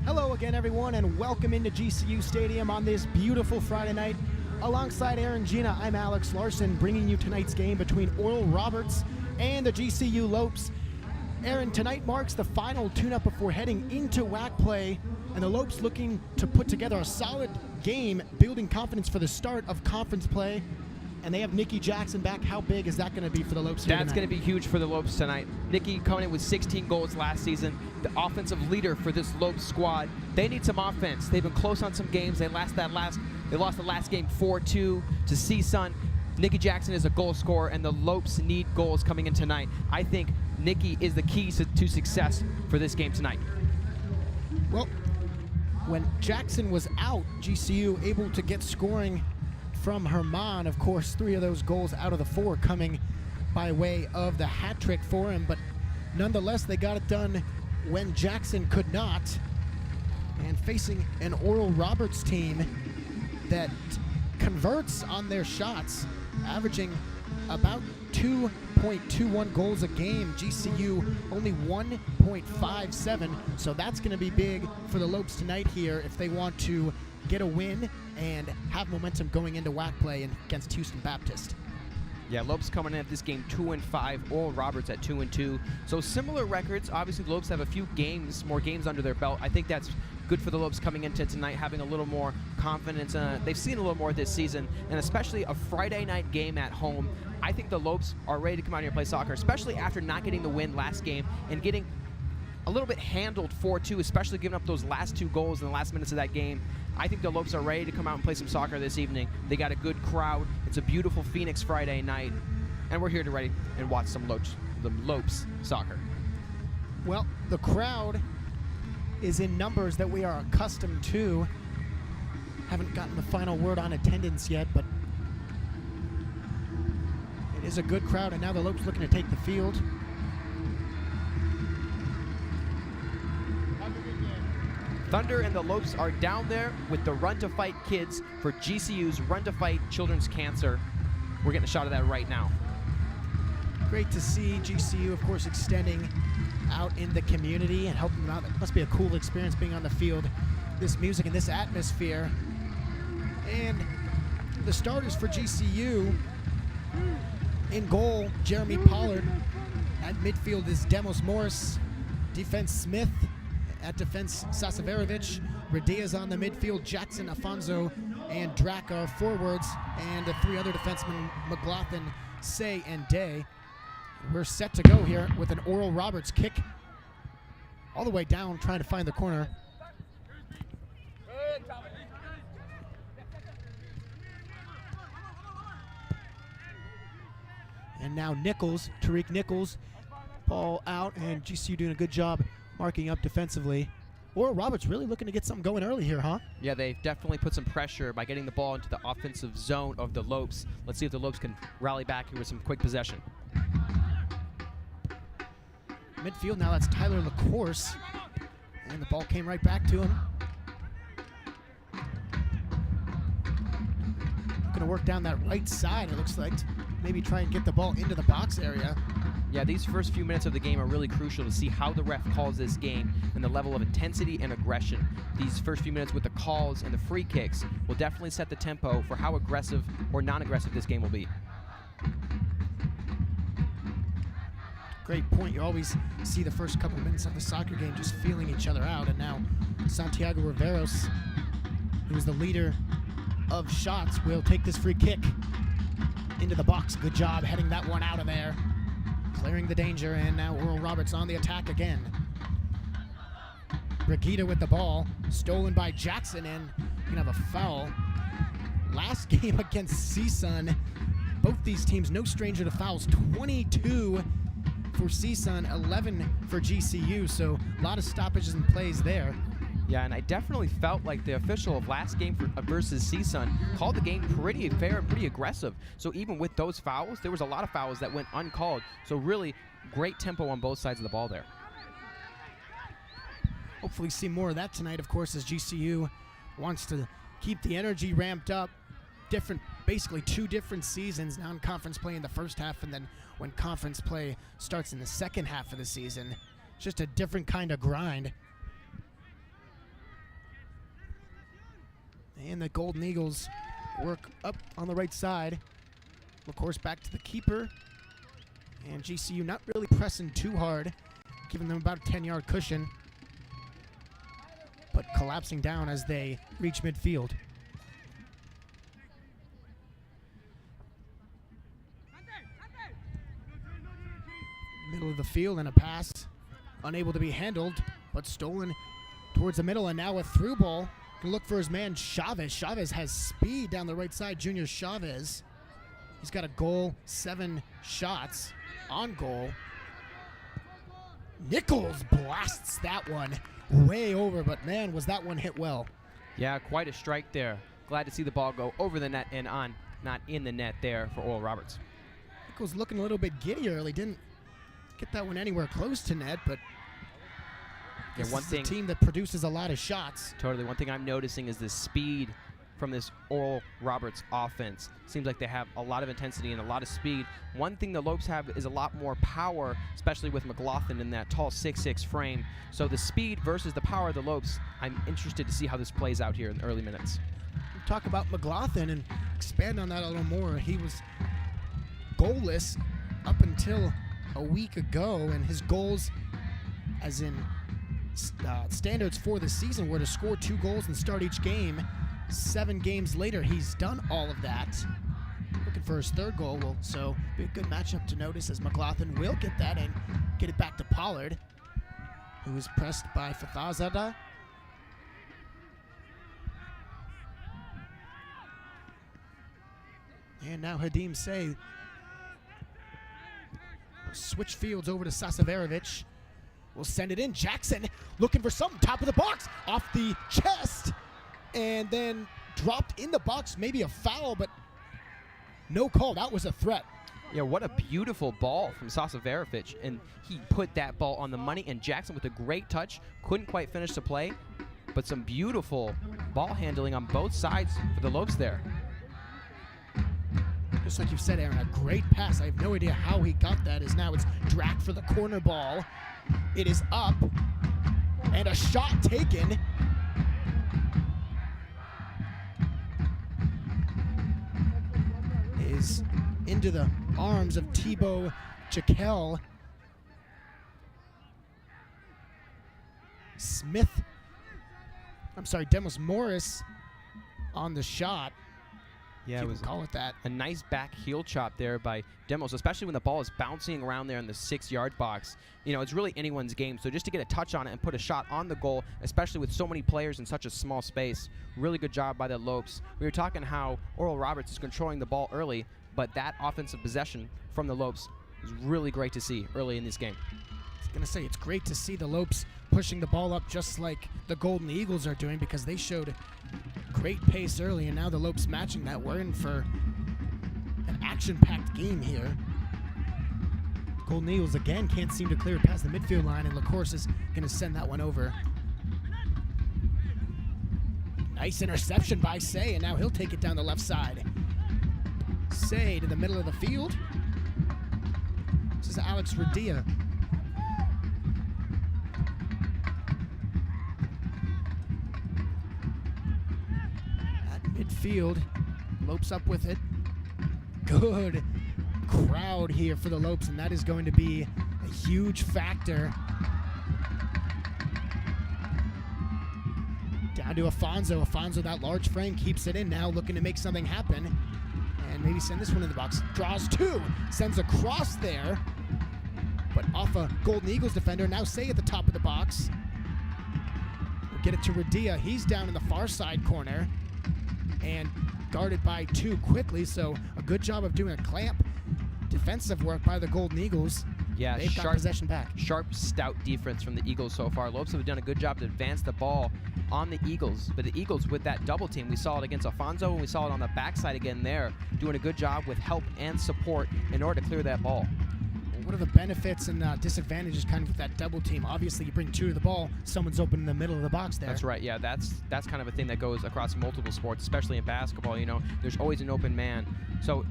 Hello again, everyone, and welcome into GCU Stadium on this beautiful Friday night. Alongside Aaron Gina, I'm Alex Larson, bringing you tonight's game between Oral Roberts and the GCU Lopes. Aaron, tonight marks the final tune-up before heading into WAC play, and the Lopes looking to put together a solid game, building confidence for the start of conference play. And they have Nikki Jackson back. How big is that going to be for the Lopes here That's going to be huge for the Lopes tonight. Nikki coming in with 16 goals last season, the offensive leader for this Lopes squad. They need some offense. They've been close on some games. They lost the last game 4-2 to CSUN. Nikki Jackson is a goal scorer, and the Lopes need goals coming in tonight. I think Nikki is the key to success for this game tonight. Well, when Jackson was out, GCU able to get scoring from Herman. Of course, 3 of those goals out of the 4 coming by way of the hat trick for him, but nonetheless, they got it done when Jackson could not. And facing an Oral Roberts team that converts on their shots, averaging about 2.21 goals a game. GCU only 1.57, so that's going to be big for the Lopes tonight here if they want to get a win and have momentum going into WAC play against Houston Baptist. Yeah, Lopes coming in at this game 2-5, Oral Roberts at 2-2. So similar records. Obviously, the Lopes have a few more games under their belt. I think that's good for the Lopes coming into tonight, having a little more confidence. They've seen a little more this season, and especially a Friday night game at home. I think the Lopes are ready to come out here and play soccer, especially after not getting the win last game and getting a little bit handled 4-2, especially giving up those last 2 goals in the last minutes of that game. I think the Lopes are ready to come out and play some soccer this evening. They got a good crowd. It's a beautiful Phoenix Friday night, and we're here to ready and watch some Lopes soccer. Well, the crowd is in numbers that we are accustomed to. Haven't gotten the final word on attendance yet, but it is a good crowd, and now the Lopes looking to take the field. Thunder and the Lopes are down there with the Run to Fight kids for GCU's Run to Fight Children's Cancer. We're getting a shot of that right now. Great to see GCU, of course, extending out in the community and helping them out. It must be a cool experience being on the field, this music and this atmosphere. And the starters for GCU, in goal, Jeremy Pollard. At midfield is Demos Morris. Defense, Smith. At defense, Sasaverovich. Radia's on the midfield, Jackson, Afonso, and Drac are forwards. And the 3 other defensemen, McLaughlin, Say, and Day. We're set to go here with an Oral Roberts kick all the way down, trying to find the corner. And now Nichols, Tariq Nichols, ball out, and GCU doing a good job marking up defensively. Oral Roberts really looking to get something going early here, huh? Yeah, they've definitely put some pressure by getting the ball into the offensive zone of the Lopes. Let's see if the Lopes can rally back here with some quick possession. Midfield now, that's Tyler LaCourse, and the ball came right back to him. Going to work down that right side, it looks like, to maybe try and get the ball into the box area. Yeah, these first few minutes of the game are really crucial to see how the ref calls this game and the level of intensity and aggression. These first few minutes with the calls and the free kicks will definitely set the tempo for how aggressive or non-aggressive this game will be. Great point. You always see the first couple minutes of the soccer game just feeling each other out, and now Santiago Riveros, who is the leader of shots, will take this free kick into the box. Good job heading that one out of there. Clearing the danger, and now Oral Roberts on the attack again. Brigida with the ball, stolen by Jackson, and you can have a foul. Last game against CSUN, both these teams no stranger to fouls. 22 for CSUN, 11 for GCU, so a lot of stoppages and plays there. Yeah, and I definitely felt like the official of last game versus CSUN called the game pretty fair and pretty aggressive. So even with those fouls, there was a lot of fouls that went uncalled. So really great tempo on both sides of the ball there. Hopefully see more of that tonight, of course, as GCU wants to keep the energy ramped up. Basically 2 different seasons, non-conference play in the first half, and then when conference play starts in the second half of the season. It's just a different kind of grind. And the Golden Eagles work up on the right side. Of course, back to the keeper. And GCU not really pressing too hard, giving them about a 10-yard cushion, but collapsing down as they reach midfield. Middle of the field and a pass unable to be handled, but stolen towards the middle, and now a through ball. Can look for his man Chavez. Chavez has speed down the right side. Junior Chavez. He's got a goal, 7 shots on goal. Nichols blasts that one way over, but man, was that one hit well. Yeah, quite a strike there. Glad to see the ball go over the net and on, not in the net there for Oral Roberts. Nichols looking a little bit giddy early. Didn't get that one anywhere close to net, but yeah, this is a team that produces a lot of shots. Totally. One thing I'm noticing is the speed from this Oral Roberts offense. Seems like they have a lot of intensity and a lot of speed. One thing the Lopes have is a lot more power, especially with McLaughlin in that tall 6'6" frame. So the speed versus the power of the Lopes, I'm interested to see how this plays out here in the early minutes. We'll talk about McLaughlin and expand on that a little more. He was goalless up until a week ago, and his goals, as in standards for the season, were to score 2 goals and start each game. 7 games later, he's done all of that. Looking for his 3rd goal, so be a good matchup to notice, as McLaughlin will get that and get it back to Pollard, who is pressed by Fathazada. And now Hadim Say switch fields over to Sasaverovic. We'll send it in. Jackson looking for something. Top of the box. Off the chest. And then dropped in the box. Maybe a foul, but no call. That was a threat. Yeah, what a beautiful ball from Sasaverovic. And he put that ball on the money. And Jackson with a great touch. Couldn't quite finish the play. But some beautiful ball handling on both sides for the Lopes there. Just like you said, Aaron, a great pass. I have no idea how he got that. As now it's Drac for the corner ball. It is up, and a shot taken. Is into the arms of Thibaut Jekyll. Demos Morris on the shot. Yeah, it was call it that. A nice back heel chop there by Demos, especially when the ball is bouncing around there in the 6-yard box. You know, it's really anyone's game. So just to get a touch on it and put a shot on the goal, especially with so many players in such a small space, really good job by the Lopes. We were talking how Oral Roberts is controlling the ball early, but that offensive possession from the Lopes is really great to see early in this game. I was going to say, it's great to see the Lopes pushing the ball up just like the Golden Eagles are doing, because they showed great pace early, and now the Lopes matching that. We're in for an action-packed game here. Golden Eagles again can't seem to clear it past the midfield line, and LaCourse is going to send that one over. Nice interception by Say, and now he'll take it down the left side. Say to the middle of the field. This is Alex Radia. Midfield, Lopes up with it. Good crowd here for the Lopes, and that is going to be a huge factor. Down to Afonso. Afonso, that large frame, keeps it in now, looking to make something happen. And maybe send this one in the box. Draws 2, sends a cross there, but off a Golden Eagles defender. Now Say at the top of the box. We'll get it to Radia. He's down in the far side corner and guarded by 2 quickly, so a good job of doing a clamp defensive work by the Golden Eagles. Yeah, they've got possession back. Sharp, stout defense from the Eagles so far. Lopes have done a good job to advance the ball on the Eagles, but the Eagles with that double team, we saw it against Afonso, and we saw it on the backside again there, doing a good job with help and support in order to clear that ball. What are the benefits and disadvantages kind of with that double team? Obviously, you bring 2 to the ball, someone's open in the middle of the box there. That's right, yeah, that's kind of a thing that goes across multiple sports, especially in basketball. You know, there's always an open man. So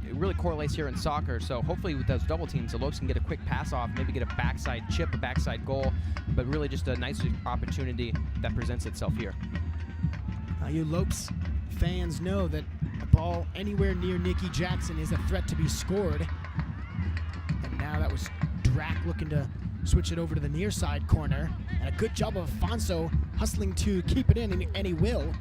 it really correlates here in soccer. So hopefully with those double teams, the Lopes can get a quick pass off, maybe get a backside chip, a backside goal, but really just a nice opportunity that presents itself here. You Lopes fans know that a ball anywhere near Nikki Jackson is a threat to be scored. And now that was Drac looking to switch it over to the near side corner. And a good job of Afonso hustling to keep it in, and he will.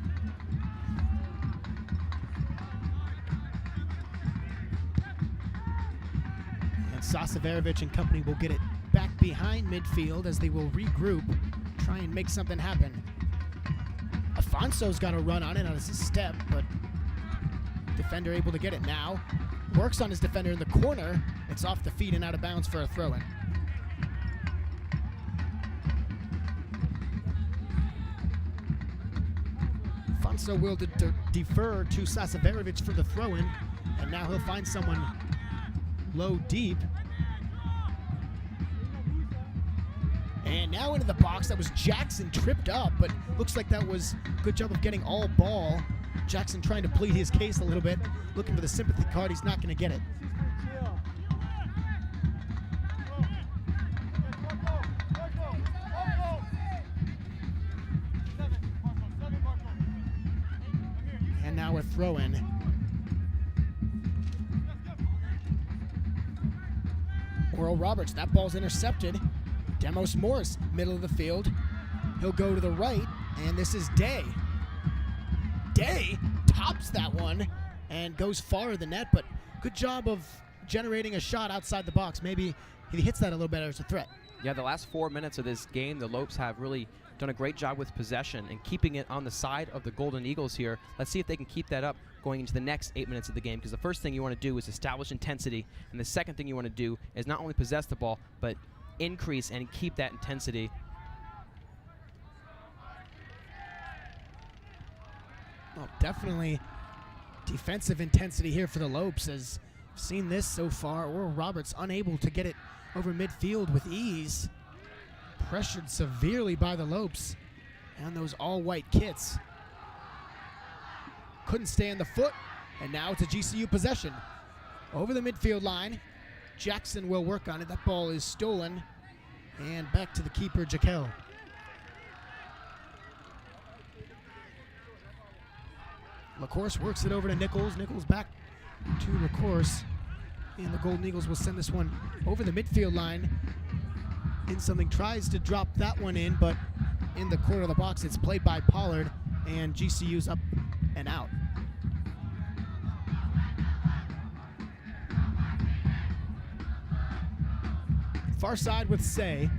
And Sasaverovic and company will get it back behind midfield as they will regroup, try and make something happen. Afonso's got a run on it on his step, but defender able to get it now. Works on his defender in the corner. It's off the feet and out of bounds for a throw-in. Afonso will defer to Sasaverovic for the throw-in, and now he'll find someone low deep. And now into the box. That was Jackson tripped up, but looks like that was a good job of getting all ball. Jackson trying to plead his case a little bit, looking for the sympathy card. He's not going to get it. And now a throw-in. Oral Roberts, that ball's intercepted. Demos Morris, middle of the field. He'll go to the right, and this is Day. Day tops that one and goes far of the net, but good job of generating a shot outside the box. Maybe if he hits that a little better as a threat. Yeah, the last 4 minutes of this game, the Lopes have really done a great job with possession and keeping it on the side of the Golden Eagles here. Let's see if they can keep that up going into the next 8 minutes of the game, because the first thing you want to do is establish intensity, and the second thing you want to do is not only possess the ball, but increase and keep that intensity. Well, definitely defensive intensity here for the Lopes, as I've seen this so far. Oral Roberts unable to get it over midfield with ease. Pressured severely by the Lopes and those all-white kits. Couldn't stay on the foot, and now it's a GCU possession. Over the midfield line, Jackson will work on it. That ball is stolen, and back to the keeper, Jaquel. LaCourse works it over to Nichols. Nichols back to LaCourse, and the Golden Eagles will send this one over the midfield line. In something, tries to drop that one in, but in the corner of the box, it's played by Pollard, and GCU's up and out. Far side with Say.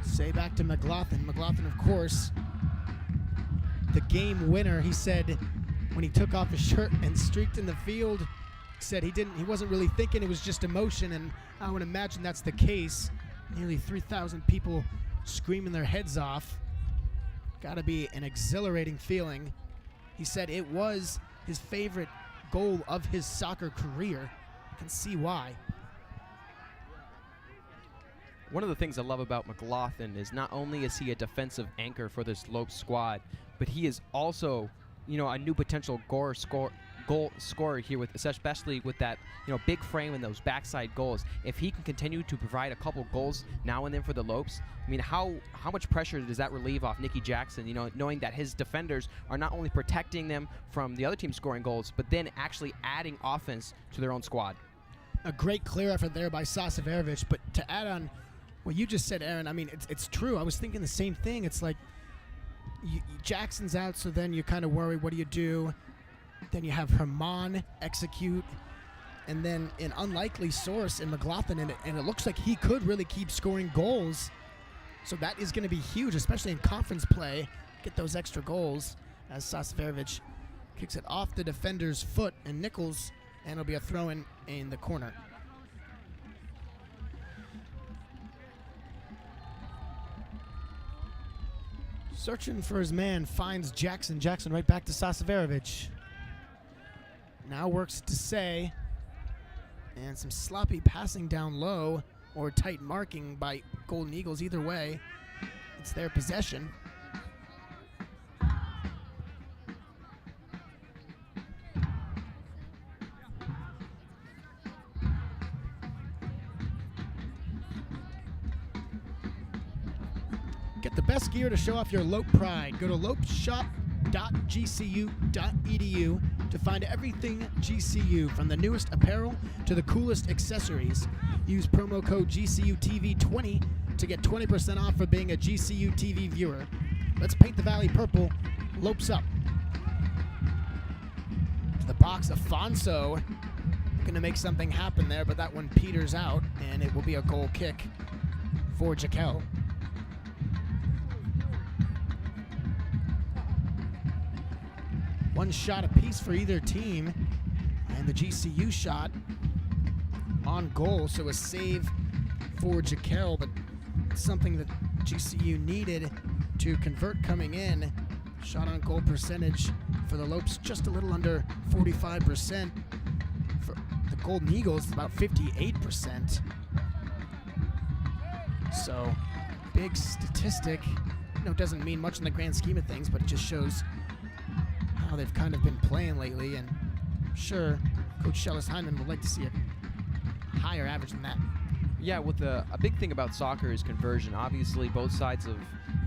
Say back to McLaughlin. McLaughlin, of course, the game winner. He said when he took off his shirt and streaked in the field, he said he wasn't really thinking, it was just emotion, and I would imagine that's the case. Nearly 3,000 people screaming their heads off. Gotta be an exhilarating feeling. He said it was his favorite goal of his soccer career. I can see why. One of the things I love about McLaughlin is not only is he a defensive anchor for this Lopes squad, but he is also, a new potential goal scorer here, with especially with that, big frame and those backside goals. If he can continue to provide a couple goals now and then for the Lopes, I mean, how much pressure does that relieve off Nikki Jackson, knowing that his defenders are not only protecting them from the other team scoring goals, but then actually adding offense to their own squad. A great clear effort there by Sasaverovic, but to add on what you just said, Aaron, I mean, it's true. I was thinking the same thing. It's like Jackson's out, so then you kind of worry, what do you do? Then you have Herman execute, and then an unlikely source in McLaughlin, and it looks like he could really keep scoring goals. So that is going to be huge, especially in conference play. Get those extra goals as Sasaverovic kicks it off the defender's foot, and Nichols, and it'll be a throw-in in the corner. Searching for his man, finds Jackson. Jackson right back to Sasaverovic. Now works to Say, and some sloppy passing down low or tight marking by Golden Eagles. Either way, it's their possession. Get the best gear to show off your Lope pride. Go to lopeshop.com shop.gcu.edu to find everything GCU, from the newest apparel to the coolest accessories. Use promo code GCUTV20 to get 20% off for being a GCU TV viewer. Let's paint the Valley purple. Lopes up. To the box, Afonso. Going to make something happen there, but that one peters out, and it will be a goal kick for Jekyll. One shot apiece for either team, and the GCU shot on goal, so a save for Jekyll, but something that GCU needed to convert coming in. Shot on goal percentage for the Lopes just a little under 45%. For the Golden Eagles, about 58%. So, big statistic. It doesn't mean much in the grand scheme of things, but it just shows how they've kind of been playing lately, and I'm sure Coach Shellis Hyman would like to see a higher average than that. Yeah, with a big thing about soccer is conversion. Obviously, both sides of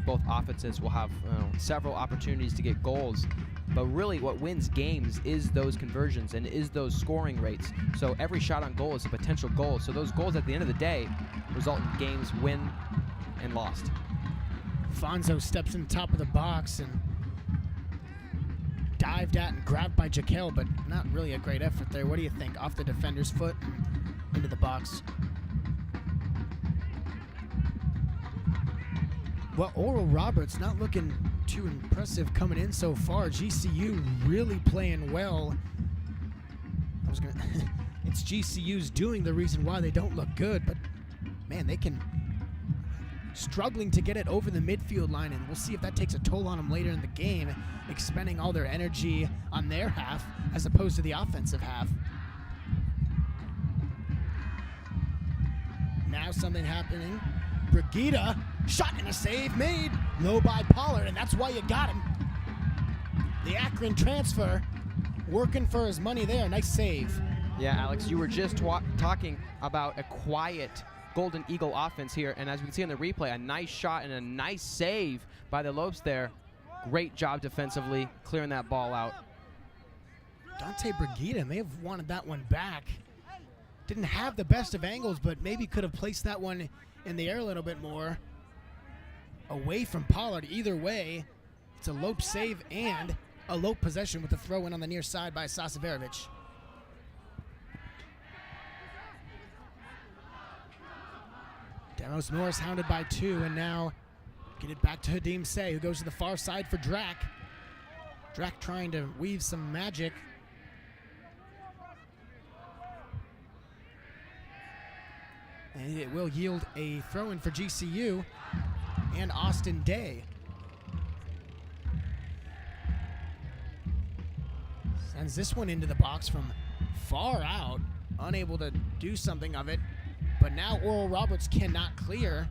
both offenses will have several opportunities to get goals, but really what wins games is those conversions and is those scoring rates. So every shot on goal is a potential goal. So those goals at the end of the day result in games win and lost. Fonzo steps in the top of the box and dived at and grabbed by Jekyll, but not really a great effort there. What do you think? Off the defender's foot into the box. Well, Oral Roberts not looking too impressive coming in so far. GCU really playing well. It's GCU's doing the reason why they don't look good, but man, they can struggling to get it over the midfield line, and we'll see if that takes a toll on them later in the game, expending all their energy on their half as opposed to the offensive half. Now something happening. Brigida, shot and a save made. Low by Pollard, and that's why you got him. The Akron transfer working for his money there. Nice save. Yeah, Alex, you were just talking about a quiet Golden Eagle offense here, and as we can see on the replay, a nice shot and a nice save by the Lopes there. Great job defensively, clearing that ball out. Dante Brigida may have wanted that one back. Didn't have the best of angles, but maybe could have placed that one in the air a little bit more. Away from Pollard. Either way, it's a Lope save and a Lope possession with the throw in on the near side by Sasaverovic. Demos Norris hounded by two, and now get it back to Hadim Say, who goes to the far side for Drac. Drac trying to weave some magic. And it will yield a throw-in for GCU and Austin Day. Sends this one into the box from far out, unable to do something of it. But now Oral Roberts cannot clear.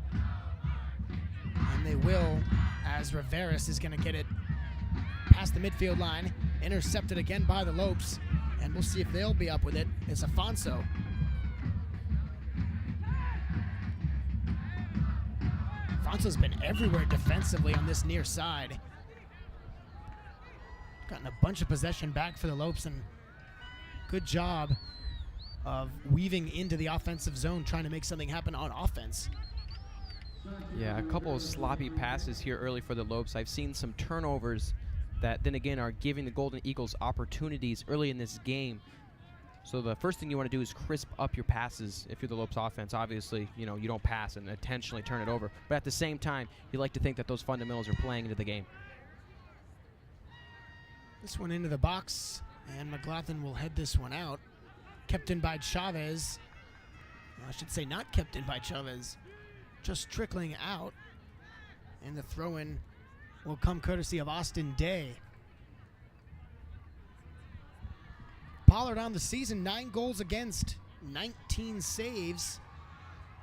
And they will, as Riveras is going to get it past the midfield line, intercepted again by the Lopes. And we'll see if they'll be up with it. It's Afonso. Afonso's been everywhere defensively on this near side. Gotten a bunch of possession back for the Lopes, and good job of weaving into the offensive zone, trying to make something happen on offense. Yeah, a couple of sloppy passes here early for the Lopes. I've seen some turnovers that then again are giving the Golden Eagles opportunities early in this game. So the first thing you want to do is crisp up your passes. If you're the Lopes offense, obviously, you don't pass and intentionally turn it over. But at the same time, you like to think that those fundamentals are playing into the game. This one into the box, and McLaughlin will head this one out. Kept in by Chavez. Well, I should say not kept in by Chavez. Just trickling out. And the throw-in will come courtesy of Austin Day. Pollard on the season, 9 goals against, 19 saves.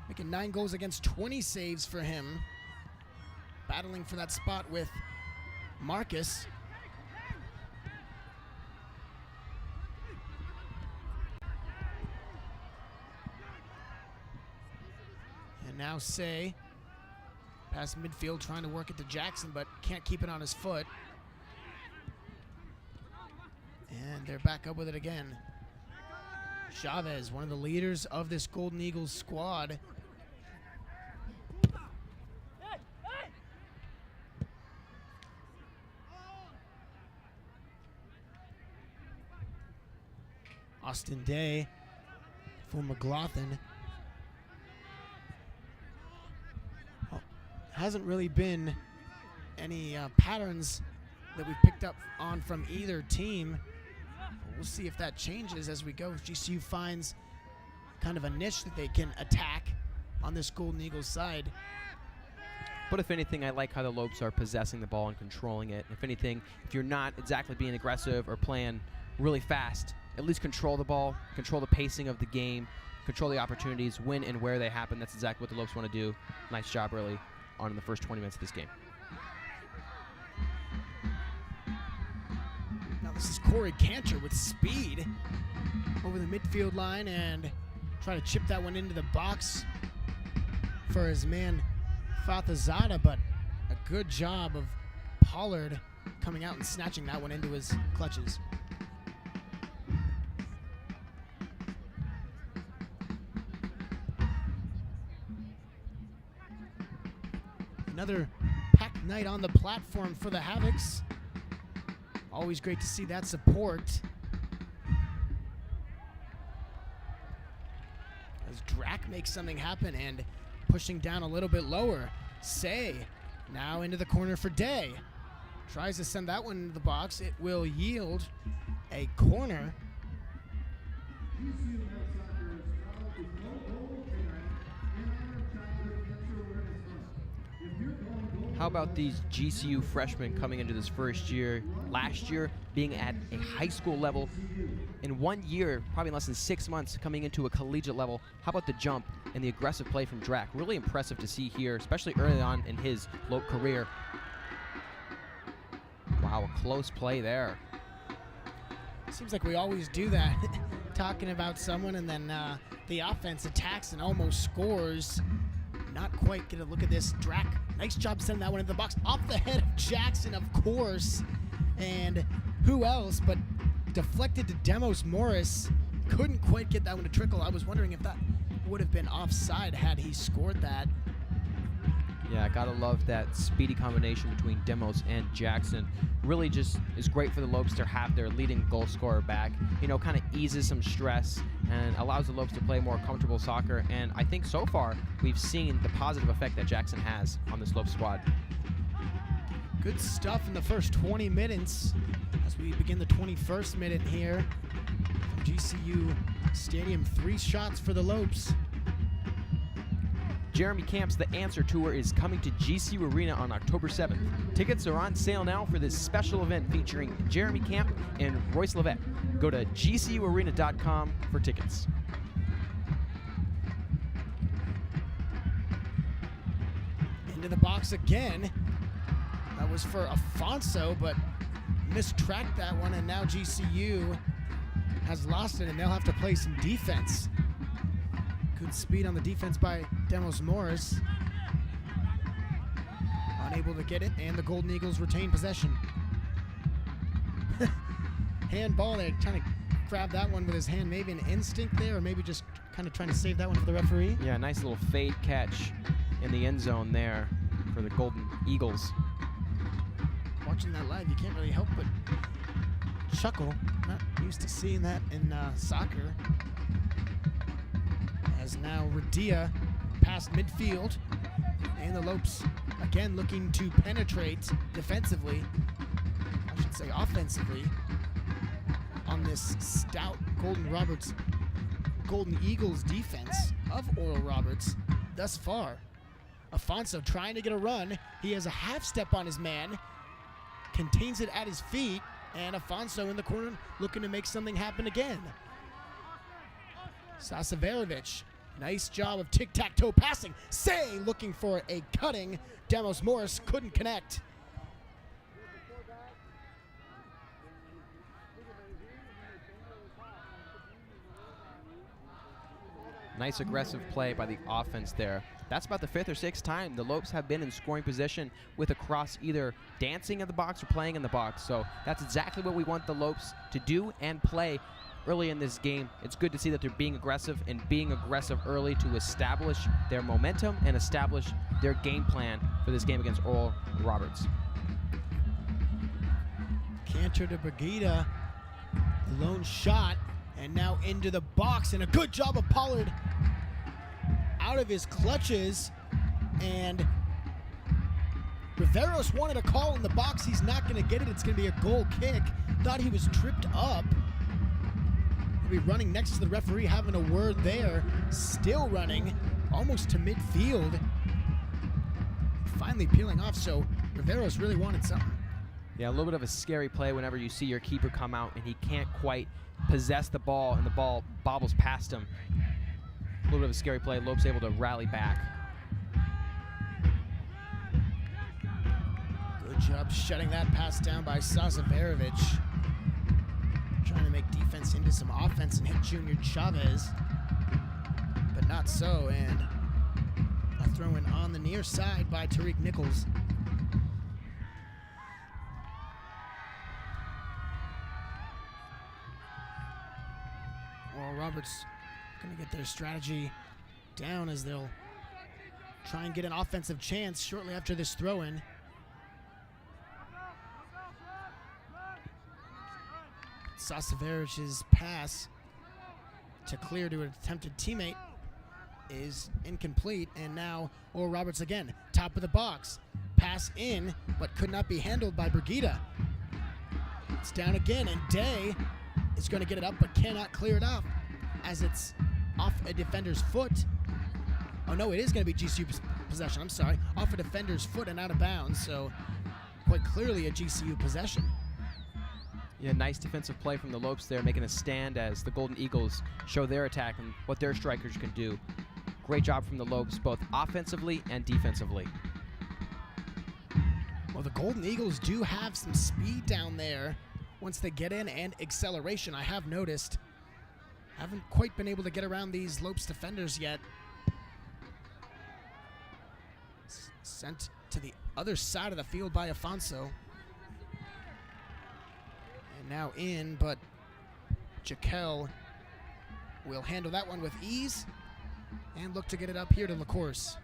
Making 9 goals against, 20 saves for him. Battling for that spot with Marcus. And now Say, past midfield, trying to work it to Jackson, but can't keep it on his foot. And they're back up with it again. Chavez, one of the leaders of this Golden Eagles squad. Austin Day for McLaughlin. Well, hasn't really been any patterns that we've picked up on from either team. We'll see if that changes as we go. If GCU finds kind of a niche that they can attack on this Golden Eagles side. But if anything, I like how the Lopes are possessing the ball and controlling it. If anything, if you're not exactly being aggressive or playing really fast, at least control the ball, control the pacing of the game, control the opportunities, when and where they happen. That's exactly what the Lopes want to do. Nice job early on in the first 20 minutes of this game. Now this is Corey Cantor with speed over the midfield line and try to chip that one into the box for his man Fathazada, but a good job of Pollard coming out and snatching that one into his clutches. Another packed night on the platform for the Havocs. Always great to see that support. As Drac makes something happen and pushing down a little bit lower. Say now into the corner for Day. Tries to send that one into the box. It will yield a corner. How about these GCU freshmen coming into this first year, last year being at a high school level, in 1 year, probably less than 6 months, coming into a collegiate level. How about the jump and the aggressive play from Drac? Really impressive to see here, especially early on in his Lope career. Wow, a close play there. Seems like we always do that, talking about someone and then the offense attacks and almost scores. Not quite get a look at this. Drac, nice job sending that one into the box. Off the head of Jackson, of course. And who else but deflected to Demos Morris. Couldn't quite get that one to trickle. I was wondering if that would have been offside had he scored that. Yeah, gotta love that speedy combination between Demos and Jackson. Really just is great for the Lopes to have their leading goal scorer back. You know, kind of eases some stress and allows the Lopes to play more comfortable soccer. And I think so far we've seen the positive effect that Jackson has on this Lopes squad. Good stuff in the first 20 minutes as we begin the 21st minute here. From GCU Stadium, 3 shots for the Lopes. Jeremy Camp's The Answer Tour is coming to GCU Arena on October 7th. Tickets are on sale now for this special event featuring Jeremy Camp and Royce Levette. Go to gcuarena.com for tickets. Into the box again. That was for Afonso, but mistracked that one, and now GCU has lost it, and they'll have to play some defense. Good speed on the defense by Demos Morris. Unable to get it, and the Golden Eagles retain possession. Handball there, trying to grab that one with his hand. Maybe an instinct there, or maybe just kind of trying to save that one for the referee. Yeah, nice little fade catch in the end zone there for the Golden Eagles. Watching that live, you can't really help but chuckle. Not used to seeing that in soccer. As now Radia past midfield, and the Lopes again looking to penetrate defensively, I should say offensively, on this stout Golden Eagles defense of Oral Roberts thus far. Afonso trying to get a run. He has a half step on his man, contains it at his feet, and Afonso in the corner looking to make something happen again. Sasaverovic, nice job of tic-tac-toe passing. Say looking for a cutting. Demos Morris couldn't connect. Nice aggressive play by the offense there. That's about the 5th or 6th time the Lopes have been in scoring position with a cross either dancing in the box or playing in the box. So that's exactly what we want the Lopes to do and play early in this game. It's good to see that they're being aggressive and being aggressive early to establish their momentum and establish their game plan for this game against Oral Roberts. Cantor to Brigida, lone shot, and now into the box, and a good job of Pollard out of his clutches, and Riveros wanted a call in the box. He's not going to get it. It's going to be a goal kick. Thought he was tripped up. He'll be running next to the referee, having a word there. Still running almost to midfield. Finally peeling off, so Riveros really wanted something. Yeah, a little bit of a scary play whenever you see your keeper come out and he can't quite possess the ball and the ball bobbles past him. A little bit of a scary play. Lopes able to rally back. Good job shutting that pass down by Sazaverovic. Trying to make defense into some offense and hit Junior Chavez, but not so. And a throw in on the near side by Tariq Nichols. Oral Roberts going to get their strategy down as they'll try and get an offensive chance shortly after this throw-in. Sasaverich's pass to clear to an attempted teammate is incomplete, and now Oral Roberts again, top of the box. Pass in, but could not be handled by Brigida. It's down again, and Day is going to get it up, but cannot clear it up as it's off a defender's foot. Oh no, it is going to be GCU possession, I'm sorry. Off a defender's foot and out of bounds, so quite clearly a GCU possession. Yeah, nice defensive play from the Lopes there, making a stand as the Golden Eagles show their attack and what their strikers can do. Great job from the Lopes, both offensively and defensively. Well, the Golden Eagles do have some speed down there once they get in, and acceleration, I have noticed. Haven't quite been able to get around these Lopes defenders yet. Sent to the other side of the field by Afonso. And now in, but Jaquel will handle that one with ease and look to get it up here to LaCourse.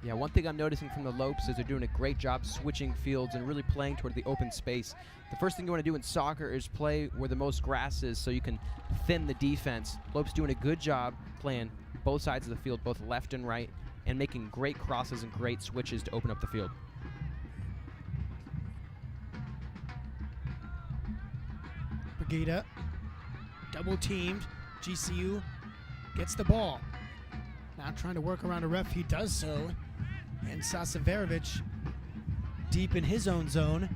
Yeah, one thing I'm noticing from the Lopes is they're doing a great job switching fields and really playing toward the open space. The first thing you want to do in soccer is play where the most grass is so you can thin the defense. Lopes doing a good job playing both sides of the field, both left and right, and making great crosses and great switches to open up the field. Brigida, double teamed. GCU gets the ball. Now trying to work around a ref, he does so. And Sasaverovic, deep in his own zone,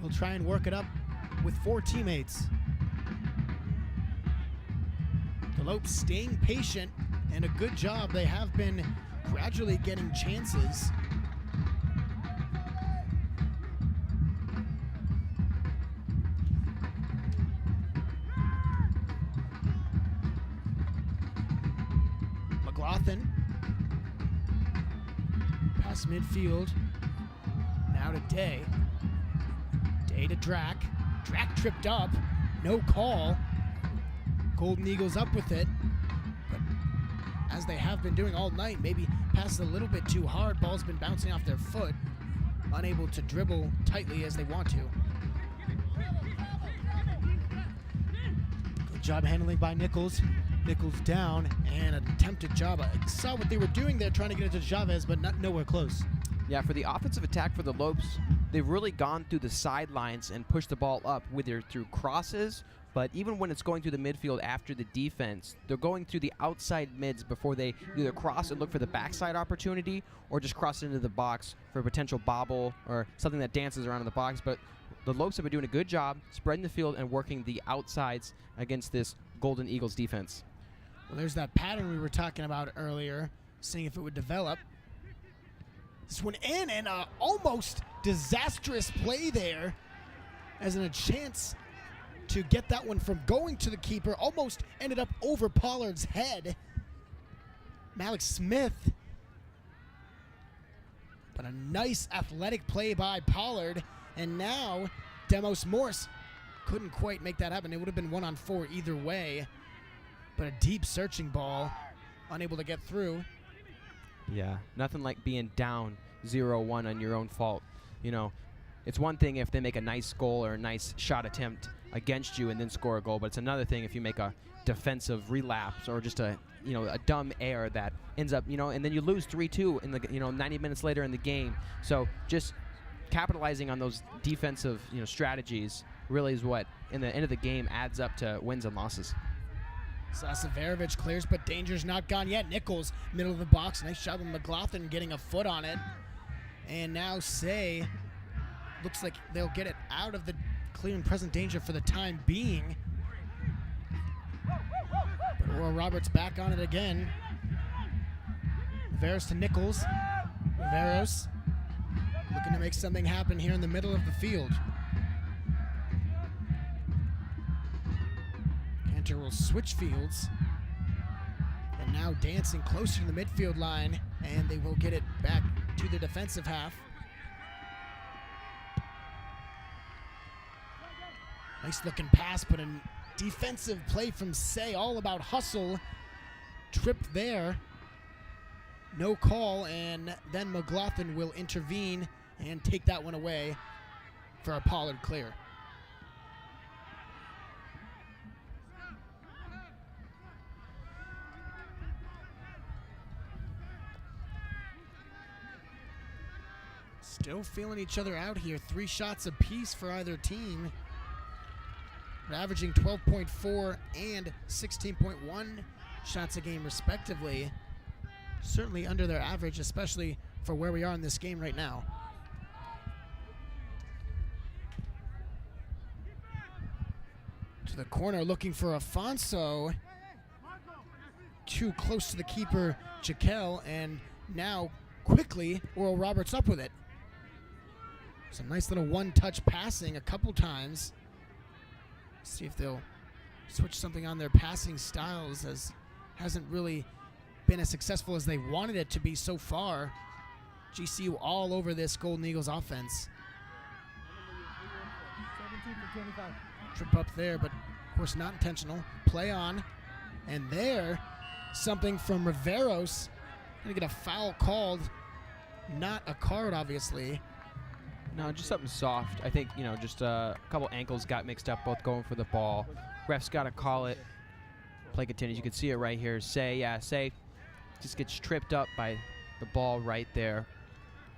will try and work it up with 4 teammates. The Lopes staying patient, and a good job. They have been gradually getting chances. McLaughlin, past midfield, now to Day. Day to Drac. Drac tripped up, no call. Golden Eagles up with it, but as they have been doing all night, maybe passed a little bit too hard. Ball's been bouncing off their foot, unable to dribble tightly as they want to. Good job handling by Nichols. Nichols down, and an attempted job. I saw what they were doing there, trying to get it to Chavez, but nowhere close. Yeah, for the offensive attack for the Lopes, they've really gone through the sidelines and pushed the ball up, whether through crosses, but even when it's going through the midfield after the defense, they're going through the outside mids before they either cross and look for the backside opportunity or just cross into the box for a potential bobble or something that dances around in the box. But the Lopes have been doing a good job spreading the field and working the outsides against this Golden Eagles defense. Well, there's that pattern we were talking about earlier, seeing if it would develop. This one in, and almost disastrous play there, as in a chance to get that one from going to the keeper. Almost ended up over Pollard's head. Malik Smith. But a nice athletic play by Pollard. And now Demos Morse couldn't quite make that happen. It would have been 1-on-4 either way. But a deep searching ball, unable to get through. Yeah, nothing like being down 0-1 on your own fault. You know, it's one thing if they make a nice goal or a nice shot attempt against you and then score a goal, but it's another thing if you make a defensive relapse or just a dumb error that ends up, and then you lose 3-2 in the 90 minutes later in the game. So just capitalizing on those defensive strategies really is what in the end of the game adds up to wins and losses. Sasaverovich clears, but danger's not gone yet. Nichols, middle of the box. Nice shot with McLaughlin getting a foot on it. And now Say looks like they'll get it out of the clear and present danger for the time being. But Oral Roberts back on it again. Riveros to Nichols. Riveros looking to make something happen here in the middle of the field. Cantor will switch fields. And now dancing closer to the midfield line, and they will get it back to the defensive half. Nice looking pass, but a defensive play from Say, all about hustle. Tripped there. No call, and then McLaughlin will intervene and take that one away for a Pollard clear. Still feeling each other out here. 3 shots apiece for either team. They're averaging 12.4 and 16.1 shots a game respectively. Certainly under their average, especially for where we are in this game right now. To the corner looking for Afonso. Too close to the keeper, Jaquel, and now quickly Oral Roberts up with it. Some nice little one-touch passing a couple times. See if they'll switch something on their passing styles, as hasn't really been as successful as they wanted it to be so far. GCU all over this Golden Eagles offense. Trip up there, but of course not intentional. Play on, and there, something from Riveros. Gonna get a foul called. Not a card, obviously. No, just something soft. I think, just a couple ankles got mixed up, both going for the ball. Ref's got to call it. Play continues. You can see it right here. Say just gets tripped up by the ball right there.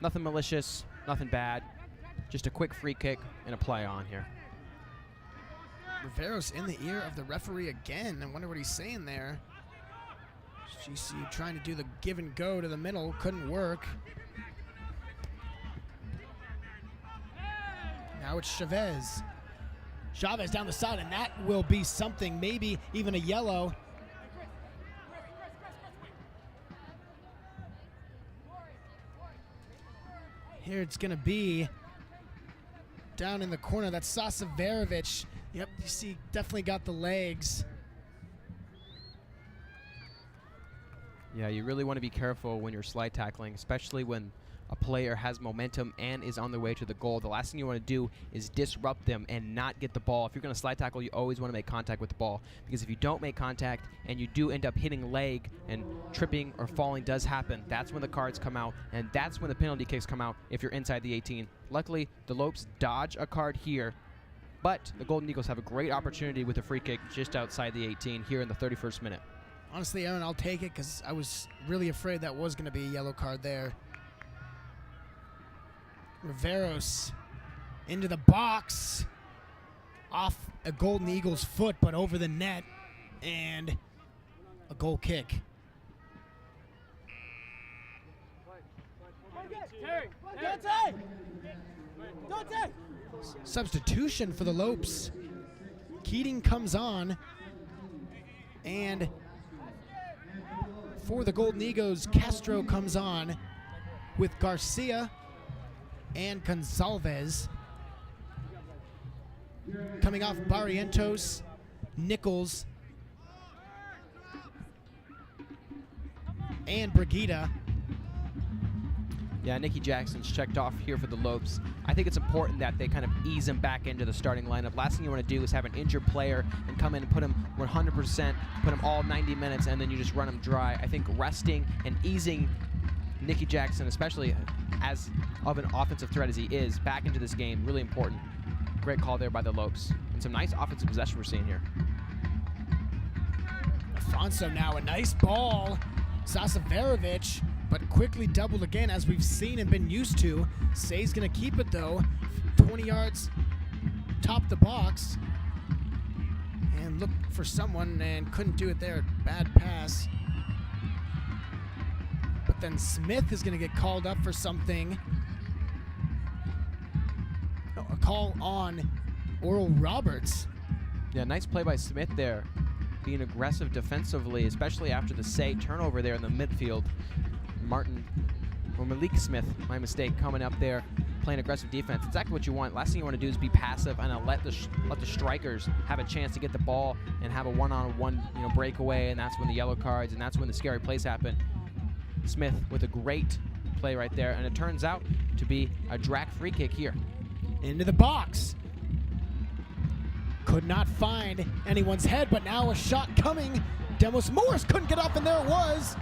Nothing malicious, nothing bad. Just a quick free kick and a play on here. Riveros in the ear of the referee again. I wonder what he's saying there. GCU trying to do the give and go to the middle. Couldn't work. Now it's Chavez. Chavez down the side, and that will be something, maybe even a yellow. Here it's going to be down in the corner. That's Sasaverovich. Yep, you see, definitely got the legs. Yeah, you really want to be careful when you're slide tackling, especially when a player has momentum and is on their way to the goal. The last thing you want to do is disrupt them and not get the ball. If you're going to slide tackle, you always want to make contact with the ball, because if you don't make contact and you do end up hitting leg, and tripping or falling does happen, that's when the cards come out, and that's when the penalty kicks come out if you're inside the 18. Luckily, the Lopes dodge a card here, but the Golden Eagles have a great opportunity with a free kick just outside the 18 here in the 31st minute. Honestly, Aaron, I'll take it, because I was really afraid that was going to be a yellow card there. Riveros into the box, off a Golden Eagles foot, but over the net, and a goal kick. Substitution for the Lopes. Keating comes on, and for the Golden Eagles, Castro comes on with Garcia and Gonzalez. Coming off Barrientos, Nichols, and Brigida. Yeah, Nikki Jackson's checked off here for the Lopes. I think it's important that they kind of ease him back into the starting lineup. Last thing you want to do is have an injured player and come in and put him 100%, put him all 90 minutes, and then you just run him dry. I think resting and easing Nikki Jackson, especially as of an offensive threat as he is, back into this game, really important. Great call there by the Lopes. And some nice offensive possession we're seeing here. Afonso now, a nice ball. Sasaverovic, but quickly doubled again, as we've seen and been used to. Say's gonna keep it though. 20 yards, top the box. And look for someone and couldn't do it there. Bad pass. But then Smith is gonna get called up for something. Oh, a call on Oral Roberts. Yeah, nice play by Smith there. Being aggressive defensively, especially after the Say turnover there in the midfield. Malik Smith, my mistake, coming up there, playing aggressive defense. Exactly what you want. Last thing you want to do is be passive and let the strikers have a chance to get the ball and have a one-on-one breakaway, and that's when the yellow cards and that's when the scary plays happen. Smith with a great play right there, and it turns out to be a Drac free kick here. Into the box. Could not find anyone's head, but now a shot coming. Demos Morris couldn't get up, and there it was.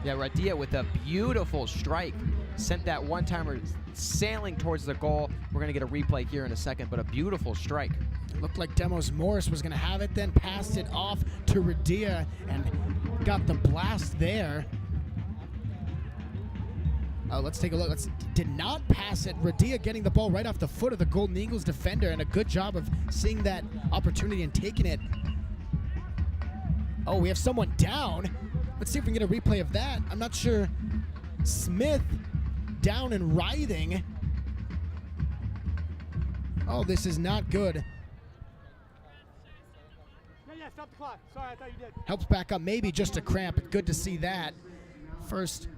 Yeah, Radia with a beautiful strike. Sent that one-timer sailing towards the goal. We're going to get a replay here in a second, but a beautiful strike. It looked like Demos Morris was going to have it, then passed it off to Radia and got the blast there. Let's take a look. Did not pass it. Radia getting the ball right off the foot of the Golden Eagles defender, and a good job of seeing that opportunity and taking it. Oh, we have someone down. Let's see if we can get a replay of that. I'm not sure. Smith down and writhing. Oh, this is not good. Yeah, stop the clock. Sorry, I thought you did. Helps back up, maybe just a cramp. Good to see that. First,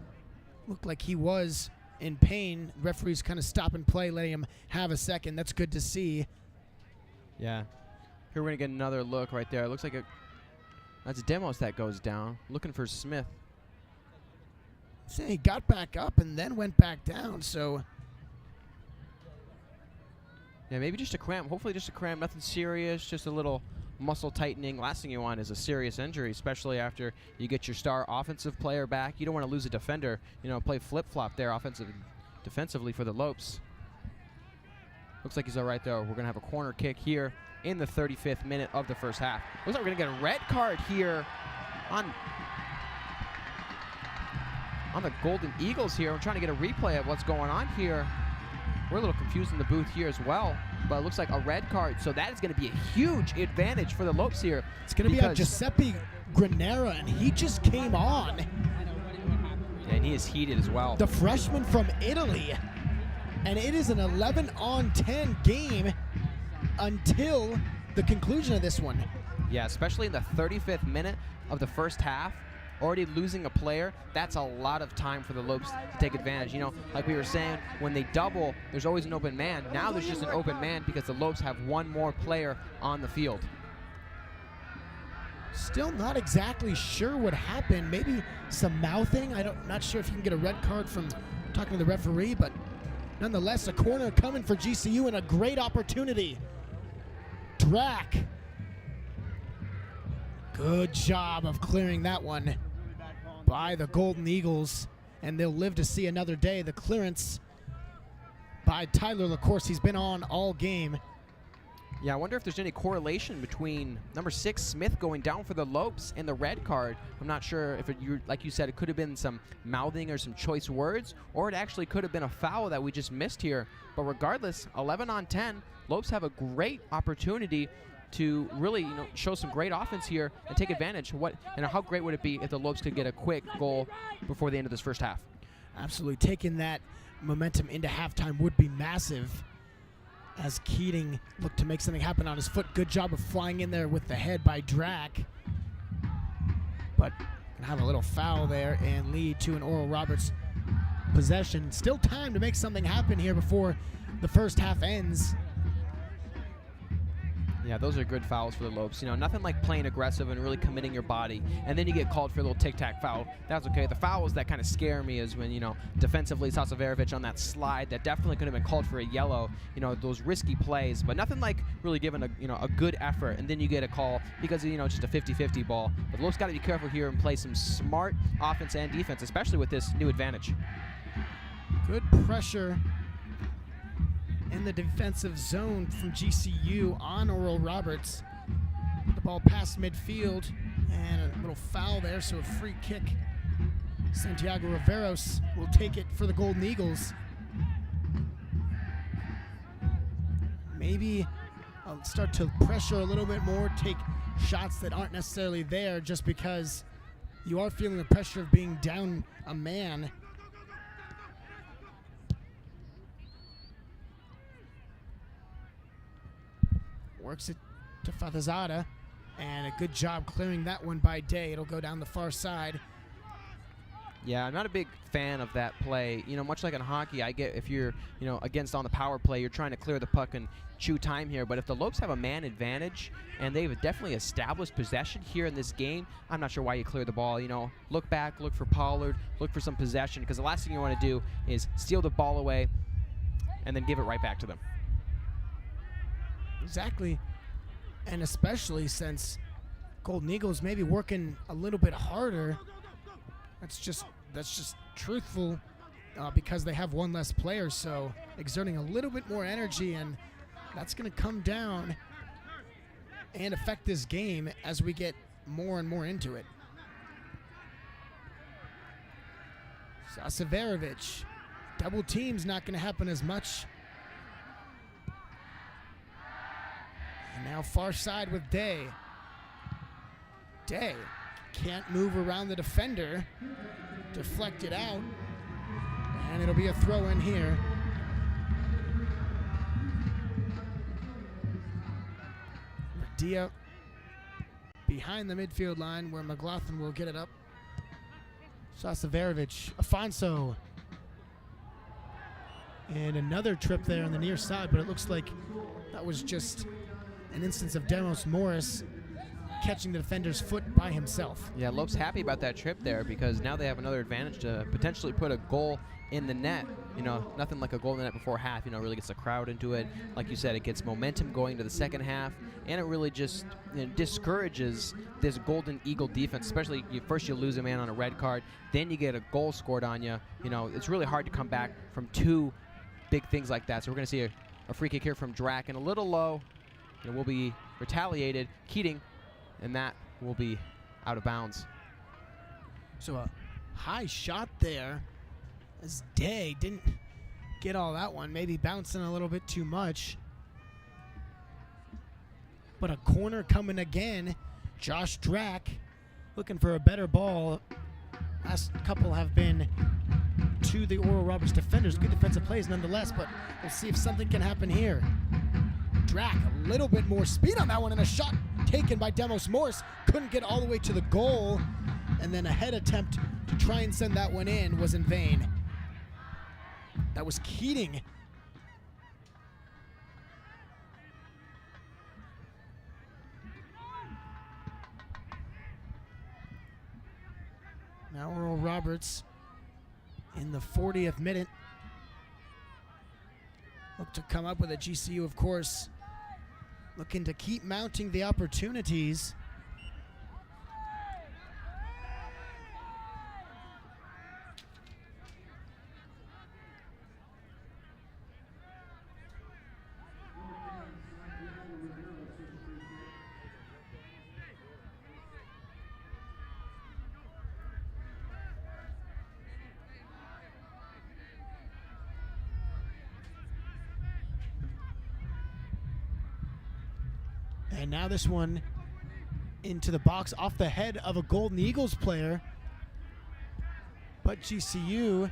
looked like he was in pain. Referees kind of stop and play, letting him have a second. That's good to see. Yeah. Here we're going to get another look right there. It looks like that's Demos that goes down. Looking for Smith. See, he got back up and then went back down, so. Yeah, maybe just a cramp. Hopefully just a cramp. Nothing serious. Just a little muscle tightening. Last thing you want is a serious injury, especially after you get your star offensive player back. You don't want to lose a defender. Play flip-flop there defensively for the Lopes. Looks like he's all right, though. We're going to have a corner kick here in the 35th minute of the first half. Looks like we're going to get a red card here on the Golden Eagles here. I'm trying to get a replay of what's going on here. We're a little confused in the booth here as well, but it looks like a red card. So that is going to be a huge advantage for the Lopes here. It's going to be on Giuseppe Granera, and he just came on. And he is heated as well. The freshman from Italy. And it is an 11-on-10 game until the conclusion of this one. Yeah, especially in the 35th minute of the first half. Already losing a player, that's a lot of time for the Lopes to take advantage. Like we were saying, when they double, there's always an open man. Now there's just an open man because the Lopes have one more player on the field. Still not exactly sure what happened. Maybe some mouthing. Not sure if you can get a red card from talking to the referee, but nonetheless, a corner coming for GCU and a great opportunity. Drac. Good job of clearing that one by the Golden Eagles, and they'll live to see another day. The clearance by Tyler LaCourse. He's been on all game. Yeah, I wonder if there's any correlation between number 6, Smith, going down for the Lopes and the red card. I'm not sure if like you said, it could have been some mouthing or some choice words, or it actually could have been a foul that we just missed here. But regardless, 11-on-10, Lopes have a great opportunity to really show some great offense here and take advantage. How great would it be if the Lopes could get a quick goal before the end of this first half? Absolutely. Taking that momentum into halftime would be massive, as Keating looked to make something happen on his foot. Good job of flying in there with the head by Drac. But gonna have a little foul there and lead to an Oral Roberts possession. Still time to make something happen here before the first half ends. Yeah, those are good fouls for the Lopes. You know, nothing like playing aggressive and really committing your body, and then you get called for a little tic-tac foul. That's okay. The fouls that kind of scare me is when, you know, defensively Sasaverovic on that slide that definitely could have been called for a yellow. You know, those risky plays, but nothing like really giving a good effort, and then you get a call because of, just a 50-50 ball. But the Lopes got to be careful here and play some smart offense and defense, especially with this new advantage. Good pressure in the defensive zone from GCU on Oral Roberts. The ball past midfield and a little foul there, so a free kick. Santiago Riveros will take it for the Golden Eagles. Maybe I'll start to pressure a little bit more, take shots that aren't necessarily there just because you are feeling the pressure of being down a man. Works it to Fatazada, and a good job clearing that one by Day. It'll go down the far side. Yeah, I'm not a big fan of that play. Much like in hockey, I get if you're, against on the power play, you're trying to clear the puck and chew time here. But if the Lopes have a man advantage and they've definitely established possession here in this game, I'm not sure why you clear the ball. Look back, look for Pollard, look for some possession, because the last thing you want to do is steal the ball away and then give it right back to them. Exactly, and especially since Golden Eagles may be working a little bit harder. That's just truthful, because they have one less player, so exerting a little bit more energy, and that's going to come down and affect this game as we get more and more into it. Sasaverovic, double team's not going to happen as much. And now far side with Day. Day can't move around the defender. Deflect it out. And it'll be a throw in here. Dia behind the midfield line where McLaughlin will get it up. Sasaverovic, Afonso. And another trip there on the near side, but it looks like that was just an instance of Demos Morris catching the defender's foot by himself. Yeah, Lopes happy about that trip there because now they have another advantage to potentially put a goal in the net. Nothing like a goal in the net before half, really gets the crowd into it. Like you said, it gets momentum going to the second half, and it really just discourages this Golden Eagle defense, especially first you lose a man on a red card, then you get a goal scored on you. It's really hard to come back from two big things like that. So we're going to see a free kick here from Drac, and a little low. It will be retaliated, Keating, and that will be out of bounds. So a high shot there as Day didn't get all that one, maybe bouncing a little bit too much. But a corner coming again. Josh Drac looking for a better ball. Last couple have been to the Oral Roberts defenders. Good defensive plays nonetheless, but we'll see if something can happen here. Drac, a little bit more speed on that one, and a shot taken by Demos Morris. Couldn't get all the way to the goal, and then a head attempt to try and send that one in was in vain. That was Keating. Now Oral Roberts in the 40th minute. Look to come up with a GCU, of course, looking to keep mounting the opportunities. And now this one into the box off the head of a Golden Eagles player. But GCU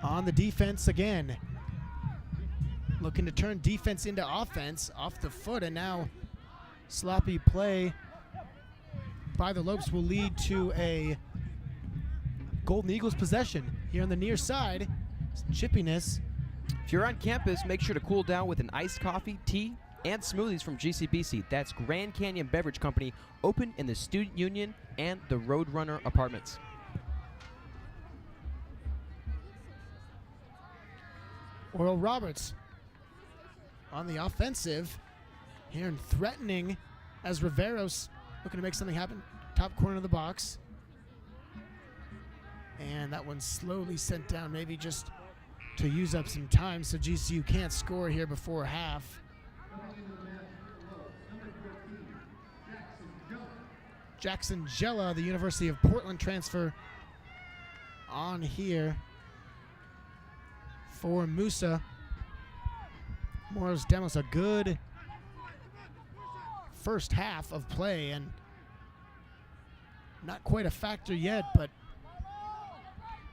on the defense again. Looking to turn defense into offense off the foot, and now sloppy play by the Lopes will lead to a Golden Eagles possession here on the near side. Some chippiness. If you're on campus, make sure to cool down with an iced coffee, tea, and smoothies from GCBC. That's Grand Canyon Beverage Company, open in the Student Union and the Roadrunner Apartments. Oral Roberts on the offensive here and threatening as Riveros looking to make something happen. Top corner of the box. And that one slowly sent down, maybe just to use up some time, so GCU can't score here before half. Jackson Jella, the University of Portland transfer, on here for Musa. Morris Demos, a good first half of play, and not quite a factor yet, but